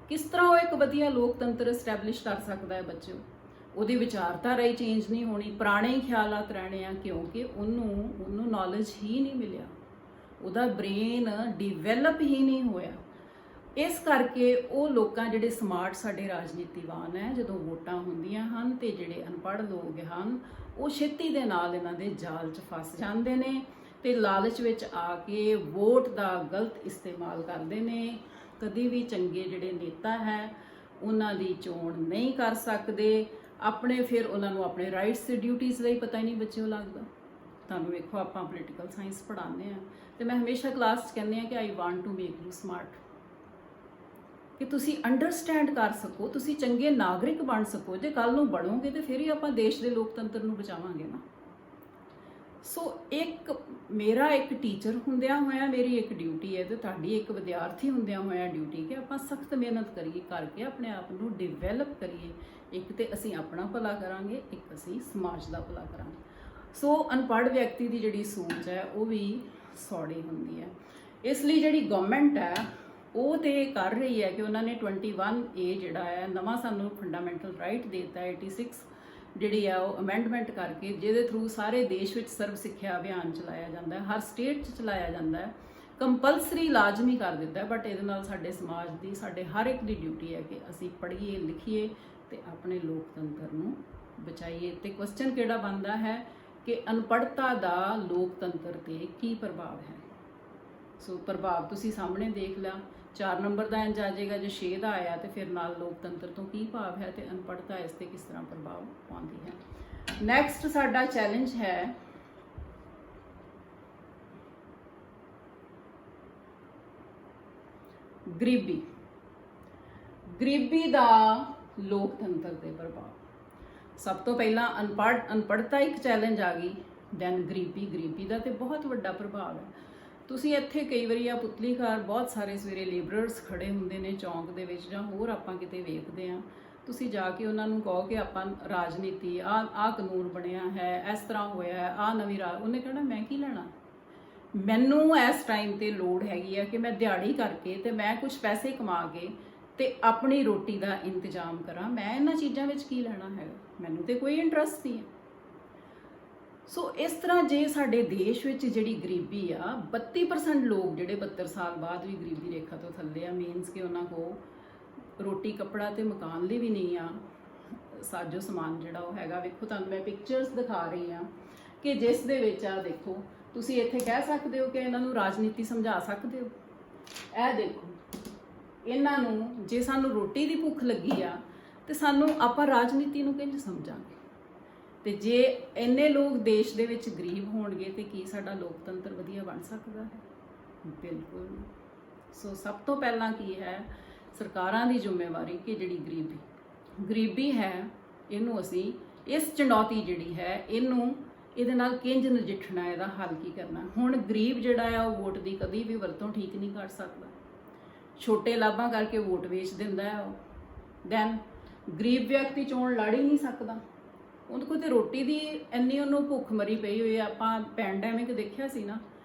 ਕਿ ਕਿਸ ਤਰ੍ਹਾਂ ਉਹ ਇੱਕ ਵਧੀਆ ਲੋਕਤੰਤਰ ਐਸਟੈਬਲਿਸ਼ ਕਰ ਸਕਦਾ ਹੈ ਬੱਚਿਓ? ਉਹਦੀ ਵਿਚਾਰਧਾਰਾ ਹੀ ਚੇਂਜ ਨਹੀਂ ਹੋਣੀ, ਪੁਰਾਣੇ ਹੀ ਖਿਆਲਾਤ ਰਹਿਣੇ ਆ, ਕਿਉਂਕਿ ਉਹਨੂੰ ਨੌਲੇਜ ਹੀ ਨਹੀਂ ਮਿਲਿਆ, ਉਹਦਾ ਬ੍ਰੇਨ ਡਿਵੈਲਪ ਹੀ ਨਹੀਂ ਹੋਇਆ। ਇਸ ਕਰਕੇ ਉਹ ਲੋਕਾਂ ਜਿਹੜੇ ਸਮਾਰਟ ਸਾਡੇ ਰਾਜਨੀਤੀਵਾਨ ਹੈ, ਜਦੋਂ ਵੋਟਾਂ ਹੁੰਦੀਆਂ ਹਨ ਤੇ ਜਿਹੜੇ ਅਨਪੜ੍ਹ ਲੋਕ ਹਨ ਉਹ ਛੇਤੀ ਦੇ ਨਾਲ ਇਹਨਾਂ ਦੇ ਜਾਲ 'ਚ ਫਸ ਜਾਂਦੇ ਨੇ ਤੇ ਲਾਲਚ ਵਿੱਚ ਆ ਕੇ ਵੋਟ ਦਾ ਗਲਤ ਇਸਤੇਮਾਲ ਕਰਦੇ ਨੇ। ਕਦੀ ਵੀ ਚੰਗੇ ਜਿਹੜੇ ਨੇਤਾ ਹੈ ਉਹਨਾਂ ਦੀ ਚੋਣ ਨਹੀਂ ਕਰ ਸਕਦੇ, ਆਪਣੇ ਫਿਰ ਉਹਨਾਂ ਨੂੰ ਆਪਣੇ ਰਾਈਟਸ ਤੇ ਡਿਊਟੀਜ਼ ਲਈ ਪਤਾ ਹੀ ਨਹੀਂ ਬੱਚਿਓ ਲੱਗਦਾ। ਤੁਹਾਨੂੰ ਵੇਖੋ, ਆਪਾਂ ਪੋਲੀਟੀਕਲ ਸਾਇੰਸ ਪੜ੍ਹਾਉਂਦੇ ਆ ਤੇ ਮੈਂ ਹਮੇਸ਼ਾ ਕਲਾਸ 'ਚ ਕਹਿੰਦੀ ਆ ਕਿ I want to make you smart, ਕਿ ਤੁਸੀਂ ਅੰਡਰਸਟੈਂਡ ਕਰ ਸਕੋ, ਤੁਸੀਂ ਚੰਗੇ ਨਾਗਰਿਕ ਬਣ ਸਕੋ। ਜੇ ਕੱਲ ਨੂੰ ਬਣੋਗੇ ਤੇ ਫਿਰ ਹੀ ਆਪਾਂ ਦੇਸ਼ ਦੇ ਲੋਕਤੰਤਰ ਨੂੰ ਬਚਾਵਾਂਗੇ ਨਾ। ਸੋ ਮੇਰਾ ਇੱਕ ਟੀਚਰ ਹੁੰਦਿਆਂ ਹੋਇਆ ਮੇਰੀ ਇੱਕ ਡਿਊਟੀ ਹੈ ਤੇ ਤੁਹਾਡੀ ਇੱਕ ਵਿਦਿਆਰਥੀ ਹੁੰਦਿਆਂ ਹੋਇਆ ਡਿਊਟੀ ਕਿ ਆਪਾਂ ਸਖਤ ਮਿਹਨਤ ਕਰੀਏ, ਕਰਕੇ ਆਪਣੇ ਆਪ ਨੂੰ ਡਿਵੈਲਪ ਕਰੀਏ। ਇੱਕ ਤੇ ਅਸੀਂ ਆਪਣਾ ਭਲਾ ਕਰਾਂਗੇ, ਇੱਕ ਅਸੀਂ ਸਮਾਜ ਦਾ ਭਲਾ ਕਰਾਂਗੇ। ਸੋ ਅਨਪੜ੍ਹ ਵਿਅਕਤੀ ਦੀ ਜਿਹੜੀ ਸੋਚ ਹੈ ਉਹ ਵੀ ਸੌੜੀ ਹੁੰਦੀ ਹੈ। ਇਸ ਲਈ ਜਿਹੜੀ ਗਵਰਨਮੈਂਟ ਹੈ ਉਹ ਤੇ ਕਰ ਰਹੀ ਹੈ ਕਿ ਉਹਨਾਂ ਨੇ 21A ਜਿਹੜਾ ਹੈ ਨਵਾਂ ਸਾਨੂੰ ਫੰਡਾਮੈਂਟਲ ਰਾਈਟ ਦੇ ਦਿੱਤਾ, 86 ਜਿਹੜੀ ਆ ਉਹ ਅਮੈਂਡਮੈਂਟ ਕਰਕੇ, ਜਿਹਦੇ ਥਰੂ ਸਾਰੇ ਦੇਸ਼ ਵਿੱਚ ਸਰਵ ਸਿੱਖਿਆ ਅਭਿਆਨ ਚਲਾਇਆ ਜਾਂਦਾ ਹੈ, ਹਰ ਸਟੇਟ 'ਚ ਚਲਾਇਆ ਜਾਂਦਾ ਹੈ, ਕੰਪਲਸਰੀ ਲਾਜ਼ਮੀ ਕਰ ਦਿੱਤਾ ਹੈ। ਬਟ ਇਹਦੇ ਨਾਲ ਸਾਡੇ ਸਮਾਜ ਦੀ, ਸਾਡੇ ਹਰ ਇੱਕ ਦੀ ਡਿਊਟੀ ਹੈ ਕਿ ਅਸੀਂ ਪੜ੍ਹੀਏ, ਲਿਖੀਏ ਤੇ ਆਪਣੇ ਲੋਕਤੰਤਰ ਨੂੰ ਬਚਾਈਏ। ਤੇ ਕੁਐਸਚਨ ਕਿਹੜਾ ਬਣਦਾ ਹੈ ਕਿ ਅਨਪੜ੍ਹਤਾ ਦਾ ਲੋਕਤੰਤਰ ਤੇ ਕੀ ਪ੍ਰਭਾਵ ਹੈ? ਸੋ ਪ੍ਰਭਾਵ ਤੁਸੀਂ ਸਾਹਮਣੇ ਦੇਖ ਲਿਆ। 4 ਨੰਬਰ ਦਾ ਇੰਜ ਆ ਜਾਏਗਾ, ਜੇ 6 ਦਾ ਆਇਆ ਤੇ ਫਿਰ ਨਾਲ ਲੋਕਤੰਤਰ ਤੋਂ ਕੀ ਭਾਵ ਹੈ ਤੇ ਅਨਪੜ੍ਹਤਾ ਇਸ ਤੇ ਕਿਸ ਤਰ੍ਹਾਂ ਪ੍ਰਭਾਵ ਪਾਉਂਦੀ ਹੈ। ਨੈਕਸਟ ਸਾਡਾ ਚੈਲੰਜ ਹੈ ਗਰੀਬੀ। ਗਰੀਬੀ ਦਾ ਲੋਕਤੰਤਰ ਤੇ ਪ੍ਰਭਾਵ। ਸਭ ਤੋਂ ਪਹਿਲਾਂ ਅਨਪੜ੍ਹਤਾ ਇੱਕ ਚੈਲੰਜ ਆ ਗਈ, ਦੈਨ ਗਰੀਬੀ ਦਾ ਤੇ ਬਹੁਤ ਵੱਡਾ ਪ੍ਰਭਾਵ ਹੈ। ਤੁਸੀਂ ਇੱਥੇ ਕਈ ਵਾਰੀ ਆ ਪੁਤਲੀ ਘਰ ਬਹੁਤ ਸਾਰੇ ਸਵੇਰੇ ਲੇਬਰਰਸ ਖੜੇ ਹੁੰਦੇ ਨੇ ਚੌਂਕ ਦੇ ਵਿੱਚ ਜਾਂ ਹੋਰ ਆਪਾਂ ਕਿਤੇ ਵੇਖਦੇ ਆ, ਤੁਸੀਂ ਜਾ ਕੇ ਉਹਨਾਂ ਨੂੰ ਕਹੋ ਕਿ ਆਪਾਂ ਰਾਜਨੀਤੀ ਆ ਕਾਨੂੰਨ ਬਣਿਆ ਹੈ, ਇਸ ਤਰ੍ਹਾਂ ਹੋਇਆ ਹੈ, ਆ ਨਵੀਂ ਉਹਨੇ ਕਹਿਣਾ ਮੈਂ ਕੀ ਲੈਣਾ, ਮੈਨੂੰ ਇਸ ਟਾਈਮ ਤੇ ਲੋੜ ਹੈਗੀ ਆ ਕਿ ਮੈਂ ਦਿਹਾੜੀ ਕਰਕੇ ਤੇ ਮੈਂ ਕੁਝ ਪੈਸੇ ਕਮਾ ਕੇ ਤੇ ਆਪਣੀ ਰੋਟੀ ਦਾ ਇੰਤਜ਼ਾਮ ਕਰਾਂ, ਮੈਂ ਇਹਨਾਂ ਚੀਜ਼ਾਂ ਵਿੱਚ ਕੀ ਲੈਣਾ ਹੈਗਾ, ਮੈਨੂੰ ਤੇ ਕੋਈ ਇੰਟਰਸਟ ਨਹੀਂ ਹੈ। ਸੋ ਇਸ ਤਰ੍ਹਾਂ ਜੇ ਸਾਡੇ ਦੇਸ਼ ਵਿੱਚ ਜਿਹੜੀ ਗਰੀਬੀ ਆ, 32% ਲੋਕ ਜਿਹੜੇ 72 ਸਾਲ ਬਾਅਦ ਵੀ ਗਰੀਬੀ ਰੇਖਾ ਤੋਂ ਥੱਲੇ ਆ, ਮੀਨਸ ਕਿ ਉਹਨਾਂ ਕੋਲ ਰੋਟੀ, ਕੱਪੜਾ ਤੇ ਮਕਾਨ ਲਈ ਵੀ ਨਹੀਂ ਆ, ਸਾਜੋ ਸਮਾਨ ਜਿਹੜਾ ਉਹ ਹੈਗਾ। ਵੇਖੋ ਤੁਹਾਨੂੰ ਮੈਂ ਪਿਕਚਰਸ ਦਿਖਾ ਰਹੀ ਆ ਕਿ ਜਿਸ ਦੇ ਵਿੱਚ ਆ ਦੇਖੋ, ਤੁਸੀਂ ਇੱਥੇ ਕਹਿ ਸਕਦੇ ਹੋ ਕਿ ਇਹਨਾਂ ਨੂੰ ਰਾਜਨੀਤੀ ਸਮਝਾ ਸਕਦੇ ਹੋ। ਇਹ ਦੇਖੋ, ਇਹਨਾਂ ਨੂੰ ਜੇ ਸਾਨੂੰ ਰੋਟੀ ਦੀ ਭੁੱਖ ਲੱਗੀ ਆ ਤੇ ਸਾਨੂੰ ਆਪਾਂ ਰਾਜਨੀਤੀ ਨੂੰ ਕਿੰਝ ਸਮਝਾਂਗੇ? ਤੇ ਜੇ ਇੰਨੇ ਲੋਕ ਦੇਸ਼ ਦੇ ਵਿੱਚ ਗਰੀਬ ਹੋਣਗੇ ਤੇ ਕੀ ਸਾਡਾ ਲੋਕਤੰਤਰ ਵਧੀਆ ਬਣ ਸਕਦਾ ਹੈ? ਬਿਲਕੁਲ। ਸੋ ਸਭ ਤੋਂ ਪਹਿਲਾਂ ਕੀ ਹੈ, ਸਰਕਾਰਾਂ ਦੀ ਜ਼ਿੰਮੇਵਾਰੀ ਕਿ ਜਿਹੜੀ ਗਰੀਬੀ ਹੈ ਇਹਨੂੰ ਅਸੀਂ, ਇਸ ਚੁਣੌਤੀ ਜਿਹੜੀ ਹੈ ਇਹਦੇ ਨਾਲ ਕਿੰਝ ਨਜਿੱਠਣਾ, ਇਹਦਾ ਹੱਲ ਕੀ ਕਰਨਾ। ਹੁਣ ਗਰੀਬ ਜਿਹੜਾ ਆ ਉਹ ਵੋਟ ਦੀ ਕਦੀ ਵੀ ਵਰਤੋਂ ਠੀਕ ਨਹੀਂ ਕਰ ਸਕਦਾ, ਛੋਟੇ ਲਾਭਾਂ ਕਰਕੇ ਵੋਟ ਵੇਚ ਦਿੰਦਾ ਹੈ ਉਹ। ਦੈਨ ਗਰੀਬ ਵਿਅਕਤੀ ਚੋਣ ਲੜ ਹੀ ਨਹੀਂ ਸਕਦਾ, ਉਹਦੇ ਕੋਲ ਤੇ ਰੋਟੀ ਦੀ ਇੰਨੀ ਉਹਨੂੰ ਭੁੱਖ ਮਰੀ ਪਈ ਹੋਈ ਆ। ਆਪਾਂ ਪੈਂਡੈਮਿਕ ਦੇਖਿਆ ਸੀ ਨਾ,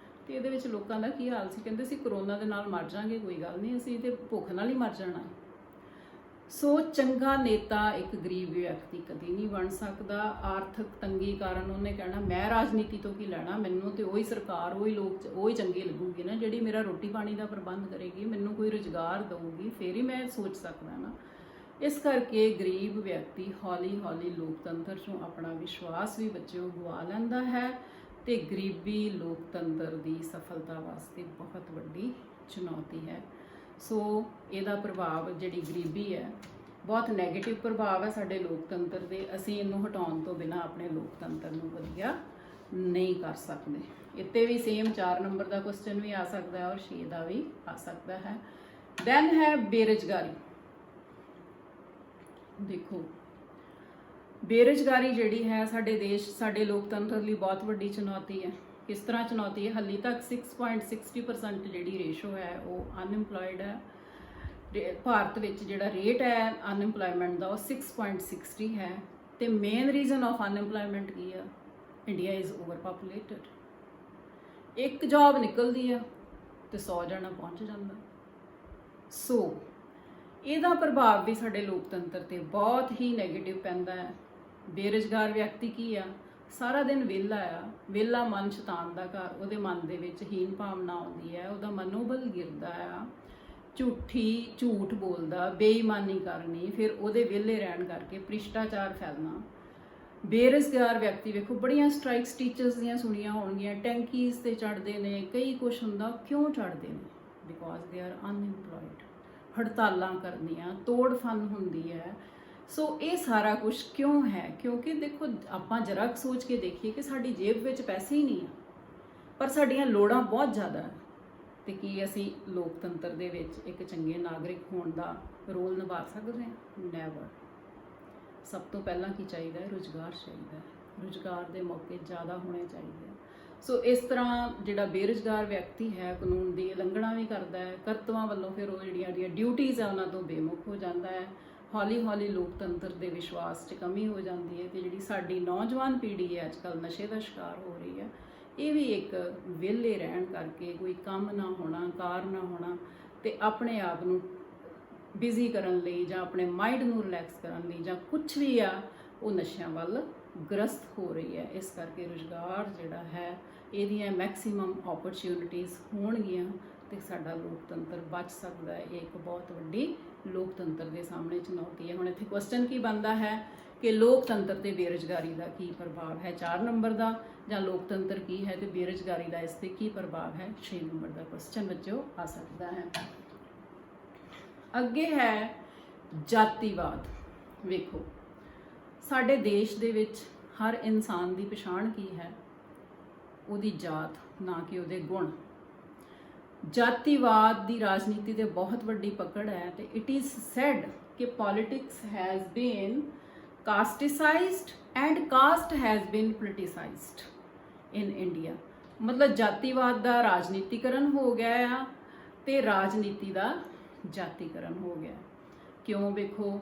ਤੇ ਇਹਦੇ ਵਿੱਚ ਲੋਕਾਂ ਦਾ ਕੀ ਹਾਲ ਸੀ, ਕਹਿੰਦੇ ਸੀ ਕਰੋਨਾ ਦੇ ਨਾਲ ਮਰ ਜਾਾਂਗੇ, ਕੋਈ ਗੱਲ ਨਹੀਂ, ਅਸੀਂ ਤੇ ਭੁੱਖ ਨਾਲ ਹੀ ਮਰ ਜਾਣਾ। ਸੋ ਚੰਗਾ ਨੇਤਾ ਇੱਕ ਗਰੀਬ ਵਿਅਕਤੀ ਕਦੀ ਨਹੀਂ ਬਣ ਸਕਦਾ। ਆਰਥਿਕ ਤੰਗੀ ਕਾਰਨ ਉਹਨੇ ਕਹਿਣਾ ਮੈਂ ਰਾਜਨੀਤੀ ਤੋਂ ਕੀ ਲੈਣਾ, ਮੈਨੂੰ ਤੇ ਉਹੀ ਸਰਕਾਰ, ਉਹੀ ਲੋਕ, ਉਹੀ ਚੰਗੀ ਲੱਗੂਗੀ ਨਾ ਜਿਹੜੀ ਮੇਰਾ ਰੋਟੀ ਪਾਣੀ ਦਾ ਪ੍ਰਬੰਧ ਕਰੇਗੀ, ਮੈਨੂੰ ਕੋਈ ਰੁਜ਼ਗਾਰ ਦਊਗੀ, ਫਿਰ ਹੀ ਮੈਂ ਸੋਚ ਸਕਦਾ ਨਾ। ਇਸ ਕਰਕੇ ਗਰੀਬ ਵਿਅਕਤੀ ਹੌਲੀ ਹੌਲੀ ਲੋਕਤੰਤਰ 'ਚੋਂ ਆਪਣਾ ਵਿਸ਼ਵਾਸ ਵੀ ਬੱਚਿਓ ਗਵਾ ਲੈਂਦਾ ਹੈ ਤੇ ਗਰੀਬੀ ਲੋਕਤੰਤਰ ਦੀ ਸਫਲਤਾ ਵਾਸਤੇ ਬਹੁਤ ਵੱਡੀ ਚੁਣੌਤੀ ਹੈ। ਸੋ ਇਹਦਾ ਪ੍ਰਭਾਵ, ਜਿਹੜੀ ਗਰੀਬੀ ਹੈ, ਬਹੁਤ ਨੈਗੇਟਿਵ ਪ੍ਰਭਾਵ ਹੈ ਸਾਡੇ ਲੋਕਤੰਤਰ ਦੇ। ਅਸੀਂ ਇਹਨੂੰ ਹਟਾਉਣ ਤੋਂ ਬਿਨਾਂ ਆਪਣੇ ਲੋਕਤੰਤਰ ਨੂੰ ਵਧੀਆ ਨਹੀਂ ਕਰ ਸਕਦੇ। ਇੱਥੇ ਵੀ ਸੇਮ 4 ਨੰਬਰ ਦਾ ਕੁਐਸਚਨ ਵੀ ਆ ਸਕਦਾ ਹੈ ਔਰ 6 ਦਾ ਵੀ ਆ ਸਕਦਾ ਹੈ। ਦੈਨ ਹੈ ਬੇਰੁਜ਼ਗਾਰੀ। ਦੇਖੋ, ਬੇਰੁਜ਼ਗਾਰੀ ਜਿਹੜੀ ਹੈ ਸਾਡੇ ਦੇਸ਼, ਸਾਡੇ ਲੋਕਤੰਤਰ ਲਈ ਬਹੁਤ ਵੱਡੀ ਚੁਣੌਤੀ ਹੈ। ਕਿਸ ਤਰ੍ਹਾਂ ਚੁਣੌਤੀ ਹੈ? ਹਾਲੇ ਤੱਕ 6.60% ਜਿਹੜੀ ਰੇਸ਼ੋ ਹੈ ਉਹ ਅਨਇੰਪਲੋਇਡ ਹੈ। ਭਾਰਤ ਵਿੱਚ ਜਿਹੜਾ ਰੇਟ ਹੈ ਅਨਇੰਪਲੋਇਮੈਂਟ ਦਾ ਉਹ 6.60 ਹੈ। ਤੇ ਮੇਨ ਰੀਜ਼ਨ ਆਫ ਅਨਇੰਪਲੋਇਮੈਂਟ ਕੀ ਆ? India is overpopulated. ਇੱਕ ਜੌਬ ਨਿਕਲਦੀ ਆ ਤੇ 100 ਜਣਾ ਪਹੁੰਚ ਜਾਂਦਾ। ਸੋ ਇਹਦਾ ਪ੍ਰਭਾਵ ਵੀ ਸਾਡੇ ਲੋਕਤੰਤਰ ਤੇ ਬਹੁਤ ਹੀ ਨੈਗੇਟਿਵ ਪੈਂਦਾ ਹੈ। ਬੇਰੁਜ਼ਗਾਰ ਵਿਅਕਤੀ ਕੀ ਆ, ਸਾਰਾ ਦਿਨ ਵਿਹਲਾ ਮਨ ਸ਼ੈਤਾਨ ਦਾ ਘਰ, ਉਹਦੇ ਮਨ ਦੇ ਵਿੱਚ ਹੀਨ ਭਾਵਨਾ ਆਉਂਦੀ ਹੈ, ਉਹਦਾ ਮਨੋਬਲ ਗਿਰਦਾ ਆ, ਝੂਠ ਬੋਲਦਾ, ਬੇਈਮਾਨੀ ਕਰਨੀ, ਫਿਰ ਉਹਦੇ ਵਿਹਲੇ ਰਹਿਣ ਕਰਕੇ ਭ੍ਰਿਸ਼ਟਾਚਾਰ ਫੈਲਣਾ। ਬੇਰੁਜ਼ਗਾਰ ਵਿਅਕਤੀ ਵੇਖੋ, ਬੜੀਆਂ ਸਟ੍ਰਾਈਕਸ ਟੀਚਰਸ ਦੀਆਂ ਸੁਣੀਆਂ ਹੋਣਗੀਆਂ, ਟੈਂਕੀਜ਼ ਤੇ ਚੜ੍ਹਦੇ ਨੇ, ਕਈ ਕੁਛ ਹੁੰਦਾ। ਕਿਉਂ ਚੜ੍ਹਦੇ ਨੇ? Because they are unemployed. ਹੜਤਾਲਾਂ ਕਰਨੀਆਂ, ਤੋੜ ਫਨ ਹੁੰਦੀ ਹੈ। ਸੋ ਇਹ ਸਾਰਾ ਕੁਝ ਕਿਉਂ ਹੈ? ਕਿਉਂਕਿ ਦੇਖੋ, ਆਪਾਂ ਜਰਾ ਸੋਚ ਕੇ ਦੇਖੀਏ ਕਿ ਸਾਡੀ ਜੇਬ ਵਿੱਚ ਪੈਸੇ ਹੀ ਨਹੀਂ ਆ, ਪਰ ਸਾਡੀਆਂ ਲੋੜਾਂ ਬਹੁਤ ਜ਼ਿਆਦਾ ਹੈ। ਤੇ ਕੀ ਅਸੀਂ ਲੋਕਤੰਤਰ ਦੇ ਵਿੱਚ ਇੱਕ ਚੰਗੇ ਨਾਗਰਿਕ ਹੋਣ ਦਾ ਰੋਲ ਨਿਭਾ ਸਕਦੇ ਹਾਂ? ਨੈਵਰ। ਸਭ ਤੋਂ ਪਹਿਲਾਂ ਕੀ ਚਾਹੀਦਾ ਹੈ? ਰੁਜ਼ਗਾਰ ਚਾਹੀਦਾ ਹੈ। ਰੁਜ਼ਗਾਰ ਦੇ ਮੌਕੇ ਜ਼ਿਆਦਾ ਹੋਣੇ ਚਾਹੀਦੇ ਆ। ਸੋ ਇਸ ਤਰ੍ਹਾਂ ਜਿਹੜਾ ਬੇਰੁਜ਼ਗਾਰ ਵਿਅਕਤੀ ਹੈ, ਕਾਨੂੰਨ ਦੀ ਉਲੰਘਣਾ ਵੀ ਕਰਦਾ ਹੈ, ਕਰਤਵਾਂ ਵੱਲੋਂ ਫਿਰ ਉਹ ਜਿਹੜੀਆਂ ਡਿਊਟੀਜ਼ ਆ ਉਹਨਾਂ ਤੋਂ ਬੇਮੁਖ ਹੋ ਜਾਂਦਾ ਹੈ। ਹੌਲੀ ਹੌਲੀ ਲੋਕਤੰਤਰ ਦੇ ਵਿਸ਼ਵਾਸ 'ਚ ਕਮੀ ਹੋ ਜਾਂਦੀ ਹੈ। ਤੇ ਜਿਹੜੀ ਸਾਡੀ ਨੌਜਵਾਨ ਪੀੜ੍ਹੀ ਹੈ ਅੱਜ ਕੱਲ੍ਹ ਨਸ਼ੇ ਦਾ ਸ਼ਿਕਾਰ ਹੋ ਰਹੀ ਹੈ, ਇਹ ਵੀ ਇੱਕ ਵਿਹਲੇ ਰਹਿਣ ਕਰਕੇ, ਕੋਈ ਕੰਮ ਨਾ ਹੋਣਾ, ਕਾਰ ਨਾ ਹੋਣਾ, ਤੇ ਆਪਣੇ ਆਪ ਨੂੰ ਬਿਜ਼ੀ ਕਰਨ ਲਈ ਜਾਂ ਆਪਣੇ ਮਾਈਂਡ ਨੂੰ ਰਿਲੈਕਸ ਕਰਨ ਲਈ ਜਾਂ ਕੁਝ ਵੀ ਆ, ਉਹ ਨਸ਼ਿਆਂ ਵੱਲ ਗ੍ਰਸਤ ਹੋ ਰਹੀ ਹੈ। ਇਸ ਕਰਕੇ ਰੁਜ਼ਗਾਰ ਜਿਹੜਾ ਹੈ, ਇਹਦੀਆਂ ਮੈਕਸਿਮਮ ਓਪਰਚੁਨਿਟੀਜ਼ ਹੋਣਗੀਆਂ ਤੇ ਸਾਡਾ ਲੋਕਤੰਤਰ ਬਚ ਸਕਦਾ ਹੈ। ਇਹ ਇੱਕ ਬਹੁਤ ਵੱਡੀ ਲੋਕਤੰਤਰ ਦੇ ਸਾਹਮਣੇ ਚੁਣੌਤੀ ਹੈ। ਹੁਣ ਇੱਥੇ ਕੁਐਸਚਨ ਕੀ ਬਣਦਾ ਹੈ ਕਿ ਲੋਕਤੰਤਰ ਤੇ ਬੇਰੁਜ਼ਗਾਰੀ ਦਾ ਕੀ ਪ੍ਰਭਾਵ ਹੈ? 4 ਨੰਬਰ ਦਾ, ਜਾਂ ਲੋਕਤੰਤਰ ਕੀ ਹੈ ਤੇ ਬੇਰੁਜ਼ਗਾਰੀ ਦਾ ਇਸ ਤੇ ਕੀ ਪ੍ਰਭਾਵ ਹੈ? 6 ਨੰਬਰ ਦਾ ਕੁਐਸਚਨ ਬੱਚਿਓ ਆ ਸਕਦਾ ਹੈ। ਅੱਗੇ ਹੈ ਜਾਤੀਵਾਦ। ਵੇਖੋ, ਸਾਡੇ ਦੇਸ਼ ਦੇ ਵਿੱਚ ਹਰ ਇਨਸਾਨ ਦੀ ਪਛਾਣ ਕੀ ਹੈ? ਉਹਦੀ ਜਾਤ, ਨਾ ਕਿ ਉਹਦੇ ਗੁਣ। ਜਾਤੀਵਾਦ ਦੀ ਰਾਜਨੀਤੀ ਤੇ ਬਹੁਤ ਵੱਡੀ ਪਕੜ ਹੈ ਤੇ ਇਟ ਇਜ਼ ਸੈਡ ਕਿ politics has been casteised and caste has been politicised in India. ਮਤਲਬ ਜਾਤੀਵਾਦ ਦਾ ਰਾਜਨੀਤੀਕਰਨ ਹੋ ਗਿਆ ਆ ਤੇ ਰਾਜਨੀਤੀ ਦਾ ਜਾਤੀਕਰਨ ਹੋ ਗਿਆ। ਕਿਉਂ? ਵੇਖੋ,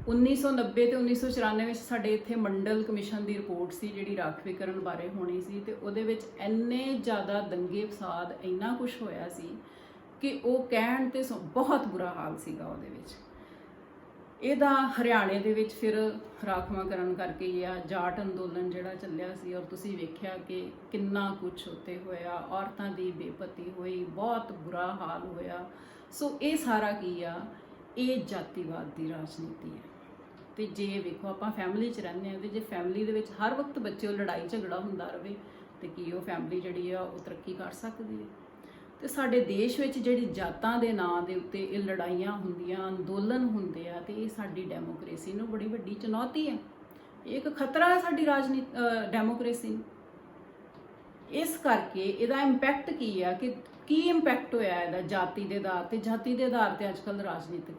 1990 ਤੇ 1994 ਵਿੱਚ ਸਾਡੇ ਇੱਥੇ ਮੰਡਲ ਕਮਿਸ਼ਨ ਦੀ ਰਿਪੋਰਟ ਸੀ ਜਿਹੜੀ ਰਾਖਵੀਕਰਨ ਬਾਰੇ ਹੋਣੀ ਸੀ, ਤੇ ਉਹਦੇ ਵਿੱਚ ਇੰਨੇ ਜ਼ਿਆਦਾ ਦੰਗੇ ਫਸਾਦ, ਇੰਨਾ ਕੁਝ ਹੋਇਆ ਸੀ ਕਿ ਉਹ ਕਹਿਣ ਤੇ ਬਹੁਤ ਬੁਰਾ ਹਾਲ ਸੀਗਾ ਉਹਦੇ ਵਿੱਚ। ਇਹਦਾ ਹਰਿਆਣੇ ਦੇ ਵਿੱਚ ਫਿਰ ਰਾਖਵਾਂਕਰਨ ਕਰਕੇ ਜਾਂ ਜਾਟ ਅੰਦੋਲਨ ਜਿਹੜਾ ਚੱਲਿਆ ਸੀ, ਔਰ ਤੁਸੀਂ ਵੇਖਿਆ ਕਿ ਕਿੰਨਾ ਕੁਝ ਉੱਤੇ ਹੋਇਆ, ਔਰਤਾਂ ਦੀ ਬੇਪਤੀ ਹੋਈ, ਬਹੁਤ ਬੁਰਾ ਹਾਲ ਹੋਇਆ। ਸੋ ਇਹ ਸਾਰਾ ਕੀ ਆ? ਇਹ ਜਾਤੀਵਾਦ ਦੀ ਰਾਜਨੀਤੀ ਹੈ। ਤੇ ਜੇ ਵੇਖੋ, ਆਪਾਂ ਫੈਮਿਲੀ 'ਚ ਰਹਿੰਦੇ ਹਾਂ ਤੇ ਜੇ ਫੈਮਿਲੀ ਦੇ ਵਿੱਚ ਹਰ ਵਕਤ ਬੱਚੇ ਲੜਾਈ ਝਗੜਾ ਹੁੰਦਾ ਰਹੇ ਤੇ ਕੀ ਉਹ ਫੈਮਿਲੀ ਜਿਹੜੀ ਆ ਉਹ ਤਰੱਕੀ ਕਰ ਸਕਦੀ ਹੈ? ਤੇ ਸਾਡੇ ਦੇਸ਼ ਵਿੱਚ ਜਿਹੜੀ ਜਾਤਾਂ ਦੇ ਨਾਂ ਦੇ ਉੱਤੇ ਇਹ ਲੜਾਈਆਂ ਹੁੰਦੀਆਂ, ਅੰਦੋਲਨ ਹੁੰਦੇ ਆ, ਤੇ ਇਹ ਸਾਡੀ ਡੈਮੋਕ੍ਰੇਸੀ ਨੂੰ ਬੜੀ ਵੱਡੀ ਚੁਣੌਤੀ ਹੈ। ਇਹ ਇੱਕ ਖਤਰਾ ਹੈ ਸਾਡੀ ਡੈਮੋਕ੍ਰੇਸੀ ਨੂੰ। ਇਸ ਕਰਕੇ ਇਹਦਾ ਇੰਪੈਕਟ ਕੀ ਆ ਕਿ ਕੀ ਇੰਪੈਕਟ ਹੋਇਆ ਇਹਦਾ ਜਾਤੀ ਦੇ ਆਧਾਰ ਤੇ? ਜਾਤੀ ਦੇ ਆਧਾਰ ਤੇ ਅੱਜ ਕੱਲ੍ਹ ਰਾਜਨੀਤਿਕ